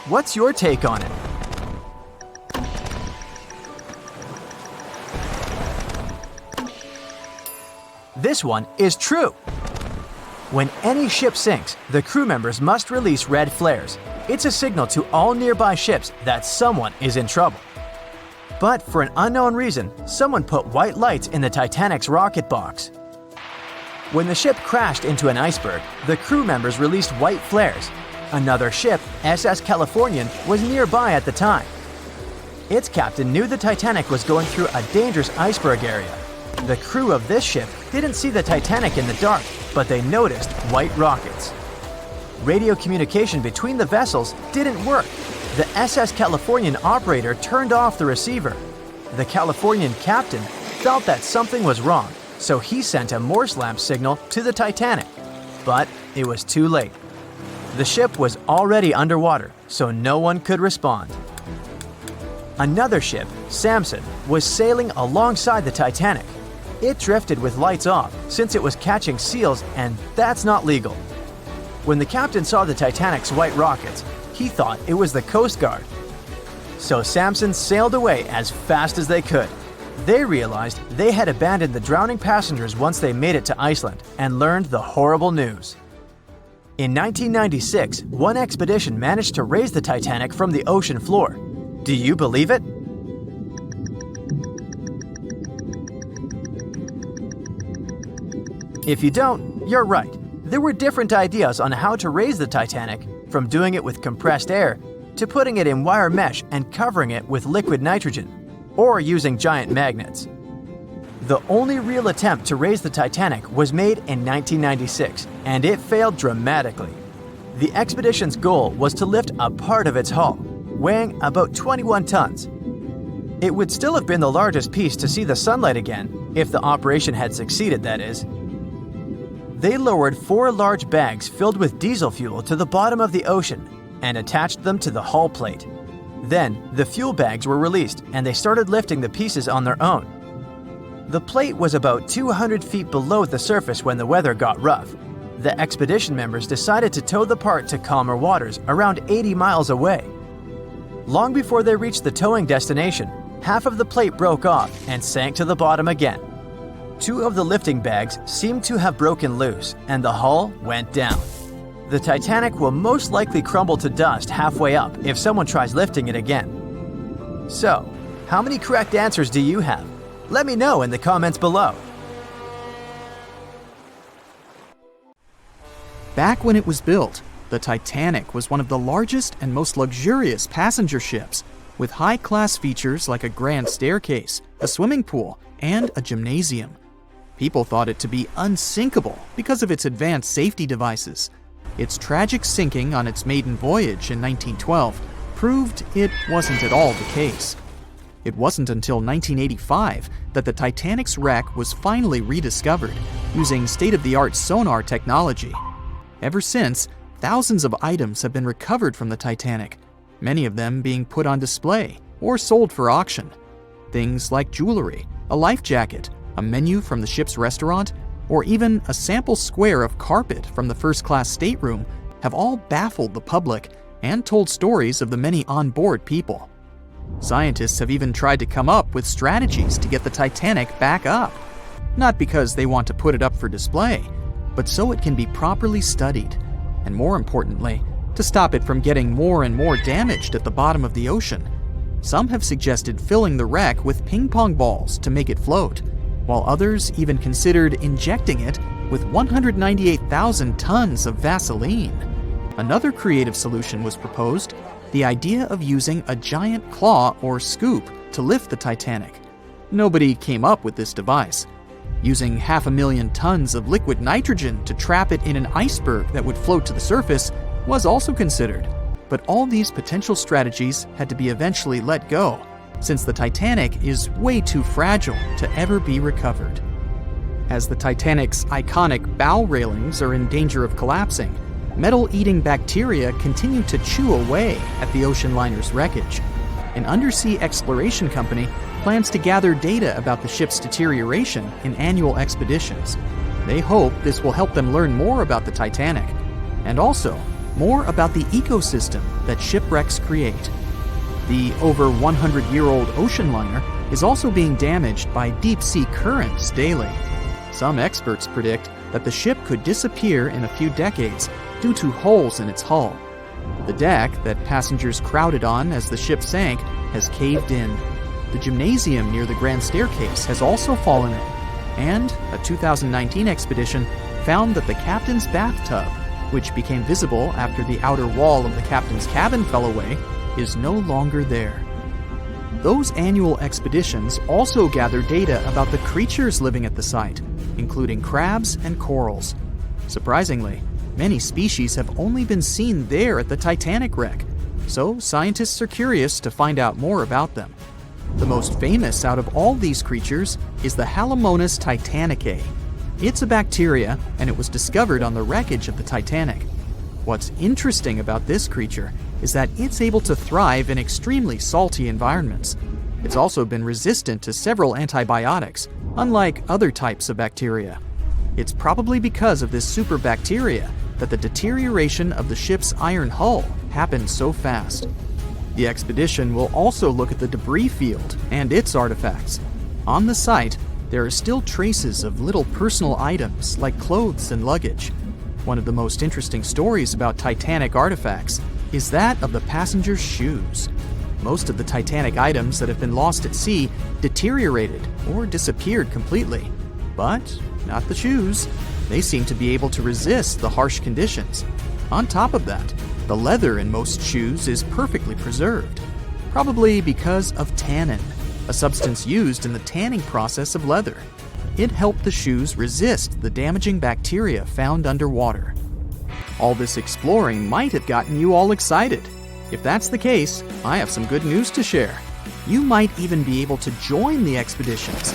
What's your take on it? This one is true. When any ship sinks, the crew members must release red flares. It's a signal to all nearby ships that someone is in trouble. But for an unknown reason, someone put white lights in the Titanic's rocket box. When the ship crashed into an iceberg, the crew members released white flares. Another ship, SS Californian, was nearby at the time. Its captain knew the Titanic was going through a dangerous iceberg area. The crew of this ship didn't see the Titanic in the dark, but they noticed white rockets. Radio communication between the vessels didn't work. The SS Californian operator turned off the receiver. The Californian captain felt that something was wrong, so he sent a Morse lamp signal to the Titanic. But it was too late. The ship was already underwater, so no one could respond. Another ship, Samson, was sailing alongside the Titanic. It drifted with lights off since it was catching seals, and that's not legal. When the captain saw the Titanic's white rockets, he thought it was the Coast Guard. So Samson sailed away as fast as they could. They realized they had abandoned the drowning passengers once they made it to Iceland and learned the horrible news. In 1996, one expedition managed to raise the Titanic from the ocean floor. Do you believe it? If you don't, you're right. There were different ideas on how to raise the Titanic, from doing it with compressed air to putting it in wire mesh and covering it with liquid nitrogen, or using giant magnets. The only real attempt to raise the Titanic was made in 1996, and it failed dramatically. The expedition's goal was to lift a part of its hull, weighing about 21 tons. It would still have been the largest piece to see the sunlight again, if the operation had succeeded, that is. They lowered 4 large bags filled with diesel fuel to the bottom of the ocean and attached them to the hull plate. Then, the fuel bags were released and they started lifting the pieces on their own. The plate was about 200 feet below the surface when the weather got rough. The expedition members decided to tow the part to calmer waters around 80 miles away. Long before they reached the towing destination, half of the plate broke off and sank to the bottom again. Two of the lifting bags seemed to have broken loose, and the hull went down. The Titanic will most likely crumble to dust halfway up if someone tries lifting it again. So, how many correct answers do you have? Let me know in the comments below. Back when it was built, the Titanic was one of the largest and most luxurious passenger ships, with high-class features like a grand staircase, a swimming pool, and a gymnasium. People thought it to be unsinkable because of its advanced safety devices. Its tragic sinking on its maiden voyage in 1912 proved it wasn't at all the case. It wasn't until 1985 that the Titanic's wreck was finally rediscovered using state-of-the-art sonar technology. Ever since, thousands of items have been recovered from the Titanic, many of them being put on display or sold for auction. Things like jewelry, a life jacket, a menu from the ship's restaurant, or even a sample square of carpet from the first-class stateroom have all baffled the public and told stories of the many on-board people. Scientists have even tried to come up with strategies to get the Titanic back up, not because they want to put it up for display, but so it can be properly studied, and more importantly, to stop it from getting more and more damaged at the bottom of the ocean. Some have suggested filling the wreck with ping pong balls to make it float, while others even considered injecting it with 198,000 tons of Vaseline. Another creative solution was proposed, the idea of using a giant claw or scoop to lift the Titanic. Nobody came up with this device. Using 500,000 tons of liquid nitrogen to trap it in an iceberg that would float to the surface was also considered, but all these potential strategies had to be eventually let go, since the Titanic is way too fragile to ever be recovered. As the Titanic's iconic bow railings are in danger of collapsing, metal-eating bacteria continue to chew away at the ocean liner's wreckage. An undersea exploration company plans to gather data about the ship's deterioration in annual expeditions. They hope this will help them learn more about the Titanic, and also more about the ecosystem that shipwrecks create. The over 100-year-old ocean liner is also being damaged by deep-sea currents daily. Some experts predict that the ship could disappear in a few decades due to holes in its hull. The deck that passengers crowded on as the ship sank has caved in. The gymnasium near the grand staircase has also fallen in, and a 2019 expedition found that the captain's bathtub, which became visible after the outer wall of the captain's cabin fell away, is no longer there. Those annual expeditions also gather data about the creatures living at the site, including crabs and corals. Surprisingly, many species have only been seen there at the Titanic wreck, so scientists are curious to find out more about them. The most famous out of all these creatures is the Halomonas titanicae. It's a bacteria, and it was discovered on the wreckage of the Titanic. What's interesting about this creature is that it's able to thrive in extremely salty environments. It's also been resistant to several antibiotics, unlike other types of bacteria. It's probably because of this super bacteria that the deterioration of the ship's iron hull happened so fast. The expedition will also look at the debris field and its artifacts. On the site, there are still traces of little personal items like clothes and luggage. One of the most interesting stories about Titanic artifacts is that of the passengers' shoes. Most of the Titanic items that have been lost at sea deteriorated or disappeared completely. But not the shoes. They seem to be able to resist the harsh conditions. On top of that, the leather in most shoes is perfectly preserved, probably because of tannin, a substance used in the tanning process of leather. It helped the shoes resist the damaging bacteria found underwater. All this exploring might have gotten you all excited. If that's the case, I have some good news to share. You might even be able to join the expeditions.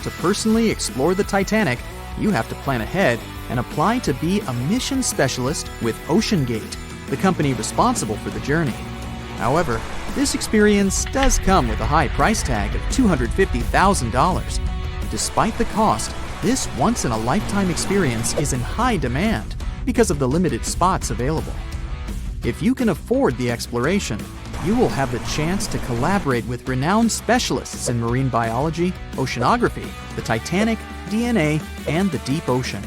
To personally explore the Titanic, you have to plan ahead and apply to be a mission specialist with OceanGate, the company responsible for the journey. However, this experience does come with a high price tag of $250,000. Despite the cost, this once-in-a-lifetime experience is in high demand because of the limited spots available. If you can afford the exploration, you will have the chance to collaborate with renowned specialists in marine biology, oceanography, the Titanic, DNA, and the deep ocean.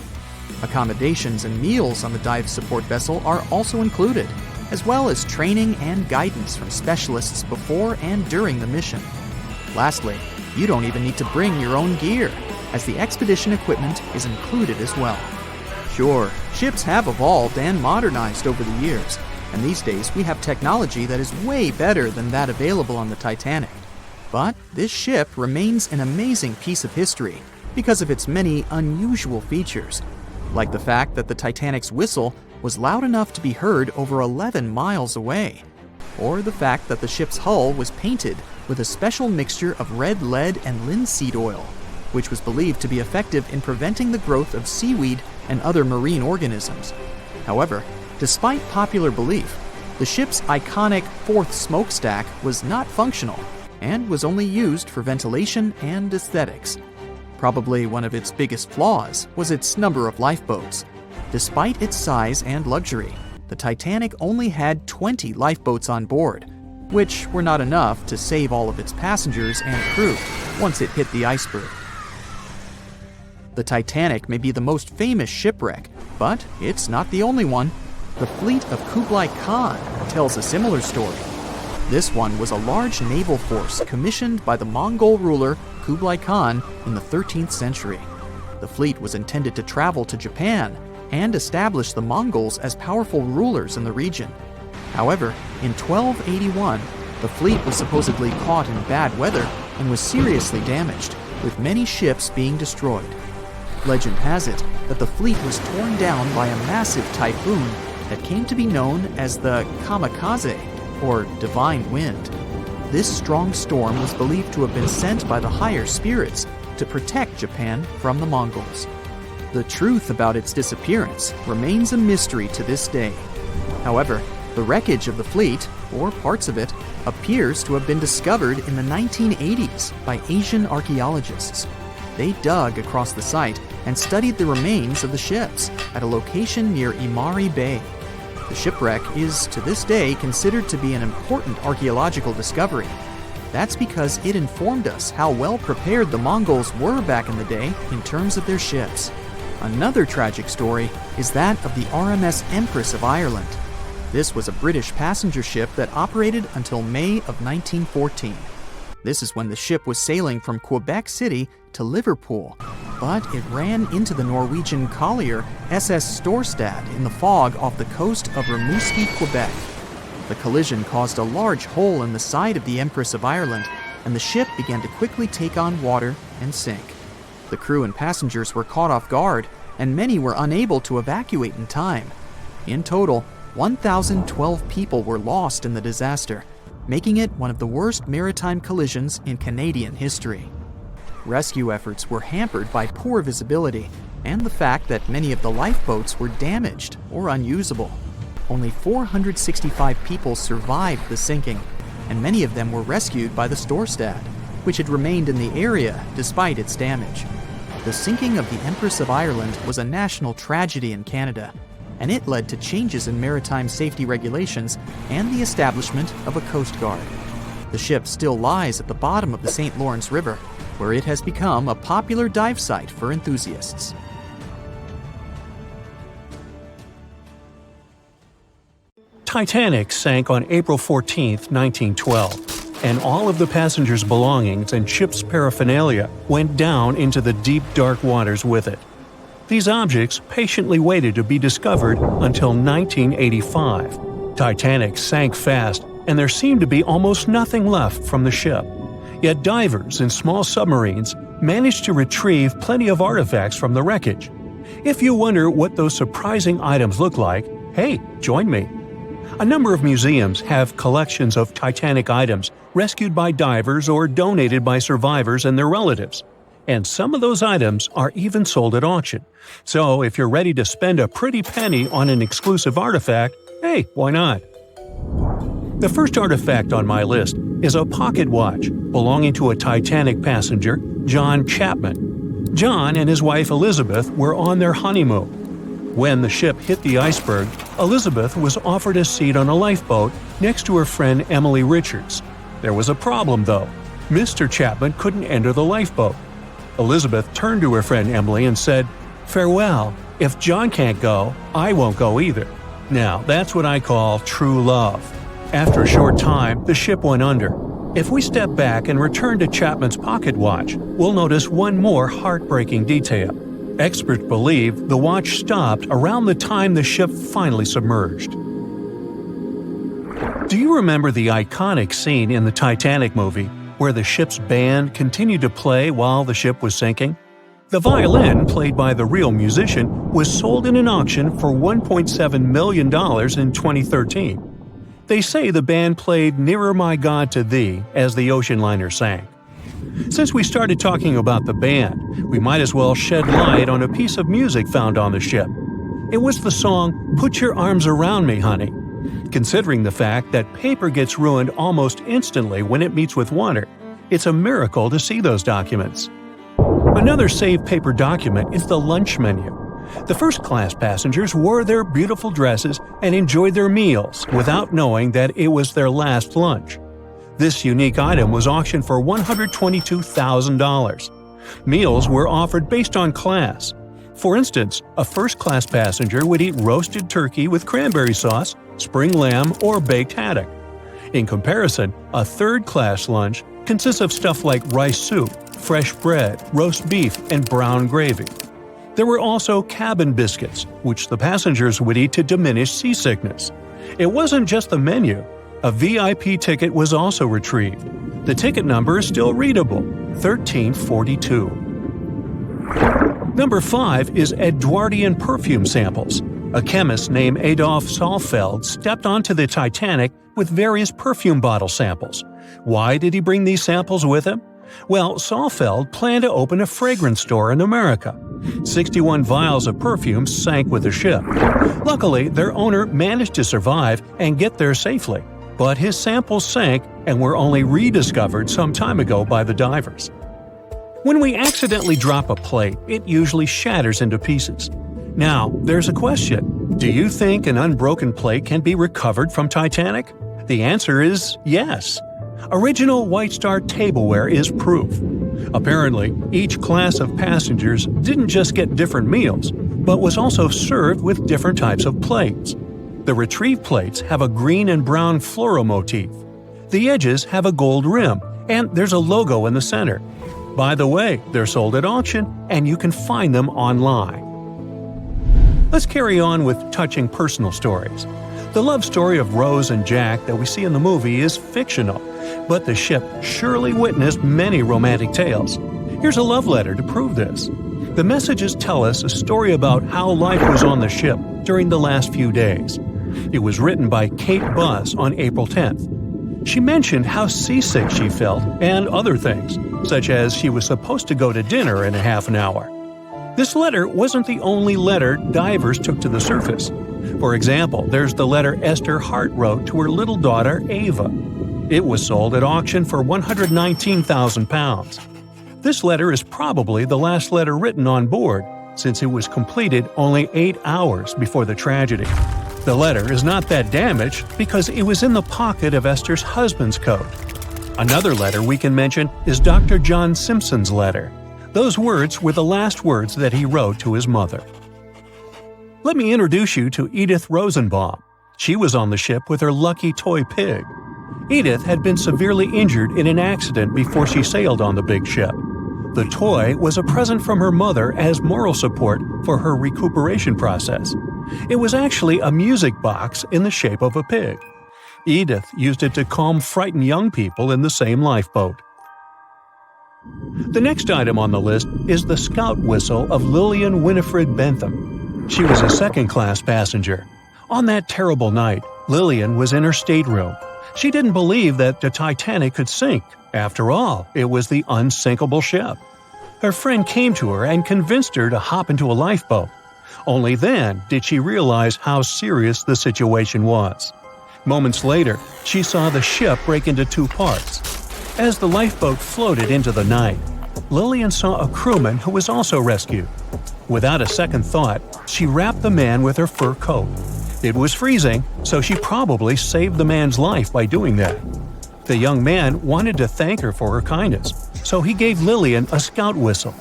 Accommodations and meals on the dive support vessel are also included, as well as training and guidance from specialists before and during the mission. Lastly, you don't even need to bring your own gear, as the expedition equipment is included as well. Sure, ships have evolved and modernized over the years, and these days we have technology that is way better than that available on the Titanic. But this ship remains an amazing piece of history because of its many unusual features, like the fact that the Titanic's whistle was loud enough to be heard over 11 miles away, or the fact that the ship's hull was painted with a special mixture of red lead and linseed oil, which was believed to be effective in preventing the growth of seaweed and other marine organisms. However, despite popular belief, the ship's iconic fourth smokestack was not functional and was only used for ventilation and aesthetics. Probably one of its biggest flaws was its number of lifeboats. Despite its size and luxury, the Titanic only had 20 lifeboats on board, which were not enough to save all of its passengers and crew once it hit the iceberg. The Titanic may be the most famous shipwreck, but it's not the only one. The fleet of Kublai Khan tells a similar story. This one was a large naval force commissioned by the Mongol ruler Kublai Khan in the 13th century. The fleet was intended to travel to Japan and establish the Mongols as powerful rulers in the region. However, in 1281, the fleet was supposedly caught in bad weather and was seriously damaged, with many ships being destroyed. Legend has it that the fleet was torn down by a massive typhoon that came to be known as the kamikaze, or divine wind. This strong storm was believed to have been sent by the higher spirits to protect Japan from the Mongols. The truth about its disappearance remains a mystery to this day. However, the wreckage of the fleet, or parts of it, appears to have been discovered in the 1980s by Asian archaeologists. They dug across the site and studied the remains of the ships at a location near Imari Bay. The shipwreck is, to this day, considered to be an important archaeological discovery. That's because it informed us how well prepared the Mongols were back in the day in terms of their ships. Another tragic story is that of the RMS Empress of Ireland. This was a British passenger ship that operated until May of 1914. This is when the ship was sailing from Quebec City to Liverpool, but it ran into the Norwegian collier SS Storstad in the fog off the coast of Rimouski, Quebec. The collision caused a large hole in the side of the Empress of Ireland, and the ship began to quickly take on water and sink. The crew and passengers were caught off guard, and many were unable to evacuate in time. In total, 1,012 people were lost in the disaster, making it one of the worst maritime collisions in Canadian history. Rescue efforts were hampered by poor visibility and the fact that many of the lifeboats were damaged or unusable. Only 465 people survived the sinking, and many of them were rescued by the Storstad, which had remained in the area despite its damage. The sinking of the Empress of Ireland was a national tragedy in Canada, and it led to changes in maritime safety regulations and the establishment of a Coast Guard. The ship still lies at the bottom of the St. Lawrence River, where it has become a popular dive site for enthusiasts. Titanic sank on April 14, 1912, and all of the passengers' belongings and ship's paraphernalia went down into the deep, dark waters with it. These objects patiently waited to be discovered until 1985. Titanic sank fast, and there seemed to be almost nothing left from the ship. Yet divers in small submarines managed to retrieve plenty of artifacts from the wreckage. If you wonder what those surprising items look like, hey, join me. A number of museums have collections of Titanic items rescued by divers or donated by survivors and their relatives. And some of those items are even sold at auction. So if you're ready to spend a pretty penny on an exclusive artifact, hey, why not? The first artifact on my list is a pocket watch belonging to a Titanic passenger, John Chapman. John and his wife Elizabeth were on their honeymoon. When the ship hit the iceberg, Elizabeth was offered a seat on a lifeboat next to her friend Emily Richards. There was a problem, though. Mr. Chapman couldn't enter the lifeboat. Elizabeth turned to her friend Emily and said, "Farewell. If John can't go, I won't go either." Now, that's what I call true love. After a short time, the ship went under. If we step back and return to Chapman's pocket watch, we'll notice one more heartbreaking detail. Experts believe the watch stopped around the time the ship finally submerged. Do you remember the iconic scene in the Titanic movie where the ship's band continued to play while the ship was sinking? The violin, played by the real musician, was sold in an auction for $1.7 million in 2013. They say the band played "Nearer My God to Thee" as the ocean liner sank. Since we started talking about the band, we might as well shed light on a piece of music found on the ship. It was the song "Put Your Arms Around Me, Honey." Considering the fact that paper gets ruined almost instantly when it meets with water, it's a miracle to see those documents. Another saved paper document is the lunch menu. The first-class passengers wore their beautiful dresses and enjoyed their meals without knowing that it was their last lunch. This unique item was auctioned for $122,000. Meals were offered based on class. For instance, a first-class passenger would eat roasted turkey with cranberry sauce, spring lamb, or baked haddock. In comparison, a third-class lunch consists of stuff like rice soup, fresh bread, roast beef, and brown gravy. There were also cabin biscuits, which the passengers would eat to diminish seasickness. It wasn't just the menu. A VIP ticket was also retrieved. The ticket number is still readable, 1342. Number 5 is Edwardian perfume samples. A chemist named Adolf Saalfeld stepped onto the Titanic with various perfume bottle samples. Why did he bring these samples with him? Well, Saalfeld planned to open a fragrance store in America. 61 vials of perfume sank with the ship. Luckily, their owner managed to survive and get there safely, but his samples sank and were only rediscovered some time ago by the divers. When we accidentally drop a plate, it usually shatters into pieces. Now, there's a question. Do you think an unbroken plate can be recovered from Titanic? The answer is yes. Original White Star tableware is proof. Apparently, each class of passengers didn't just get different meals, but was also served with different types of plates. The retrieved plates have a green and brown floral motif. The edges have a gold rim, and there's a logo in the center. By the way, they're sold at auction, and you can find them online. Let's carry on with touching personal stories. The love story of Rose and Jack that we see in the movie is fictional, but the ship surely witnessed many romantic tales. Here's a love letter to prove this. The messages tell us a story about how life was on the ship during the last few days. It was written by Kate Buss on April 10th. She mentioned how seasick she felt and other things, such as she was supposed to go to dinner in a half an hour. This letter wasn't the only letter divers took to the surface. For example, there's the letter Esther Hart wrote to her little daughter Ava. It was sold at auction for £119,000. This letter is probably the last letter written on board, since it was completed only 8 hours before the tragedy. The letter is not that damaged because it was in the pocket of Esther's husband's coat. Another letter we can mention is Dr. John Simpson's letter. Those words were the last words that he wrote to his mother. Let me introduce you to Edith Rosenbaum. She was on the ship with her lucky toy pig. Edith had been severely injured in an accident before she sailed on the big ship. The toy was a present from her mother as moral support for her recuperation process. It was actually a music box in the shape of a pig. Edith used it to calm frightened young people in the same lifeboat. The next item on the list is the scout whistle of Lillian Winifred Bentham. She was a second-class passenger. On that terrible night, Lillian was in her stateroom. She didn't believe that the Titanic could sink. After all, it was the unsinkable ship. Her friend came to her and convinced her to hop into a lifeboat. Only then did she realize how serious the situation was. Moments later, she saw the ship break into 2 parts. As the lifeboat floated into the night, Lillian saw a crewman who was also rescued. Without a second thought, she wrapped the man with her fur coat. It was freezing, so she probably saved the man's life by doing that. The young man wanted to thank her for her kindness, so he gave Lillian a scout whistle.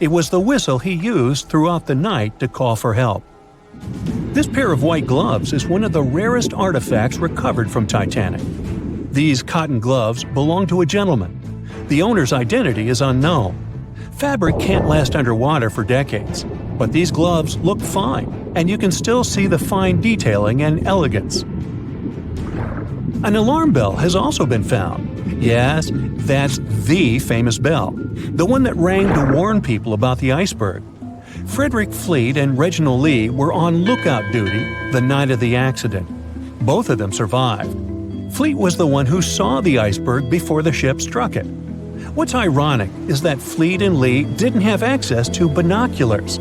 It was the whistle he used throughout the night to call for help. This pair of white gloves is one of the rarest artifacts recovered from Titanic. These cotton gloves belong to a gentleman. The owner's identity is unknown. Fabric can't last underwater for decades, but these gloves look fine, and you can still see the fine detailing and elegance. An alarm bell has also been found. Yes, that's the famous bell, the one that rang to warn people about the iceberg. Frederick Fleet and Reginald Lee were on lookout duty the night of the accident. Both of them survived. Fleet was the one who saw the iceberg before the ship struck it. What's ironic is that Fleet and Lee didn't have access to binoculars.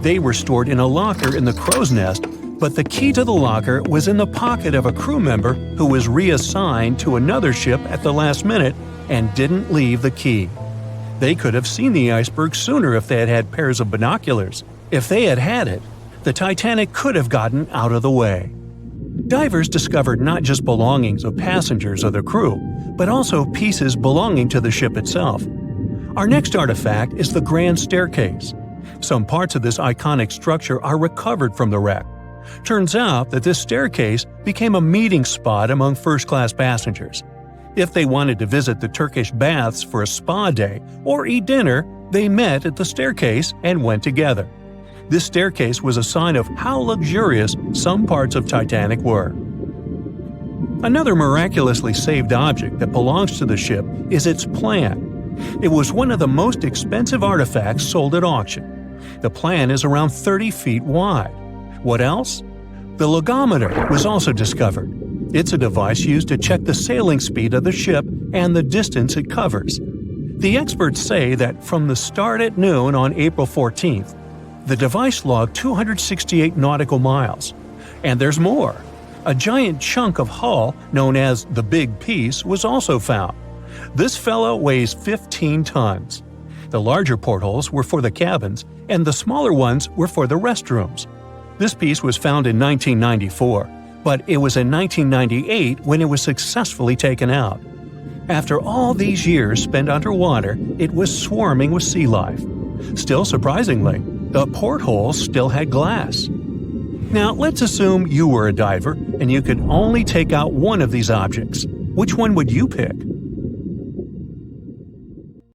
They were stored in a locker in the crow's nest, but the key to the locker was in the pocket of a crew member who was reassigned to another ship at the last minute and didn't leave the key. They could have seen the iceberg sooner if they had had pairs of binoculars. If they had had it, the Titanic could have gotten out of the way. Divers discovered not just belongings of passengers or the crew, but also pieces belonging to the ship itself. Our next artifact is the Grand Staircase. Some parts of this iconic structure are recovered from the wreck. Turns out that this staircase became a meeting spot among first-class passengers. If they wanted to visit the Turkish baths for a spa day or eat dinner, they met at the staircase and went together. This staircase was a sign of how luxurious some parts of Titanic were. Another miraculously saved object that belongs to the ship is its plan. It was one of the most expensive artifacts sold at auction. The plan is around 30 feet wide. What else? The logometer was also discovered. It's a device used to check the sailing speed of the ship and the distance it covers. The experts say that from the start at noon on April 14th, the device logged 268 nautical miles. And there's more. A giant chunk of hull, known as the Big Piece, was also found. This fellow weighs 15 tons. The larger portholes were for the cabins, and the smaller ones were for the restrooms. This piece was found in 1994, but it was in 1998 when it was successfully taken out. After all these years spent underwater, it was swarming with sea life. Still surprisingly, the portholes still had glass. Now, let's assume you were a diver and you could only take out one of these objects. Which one would you pick?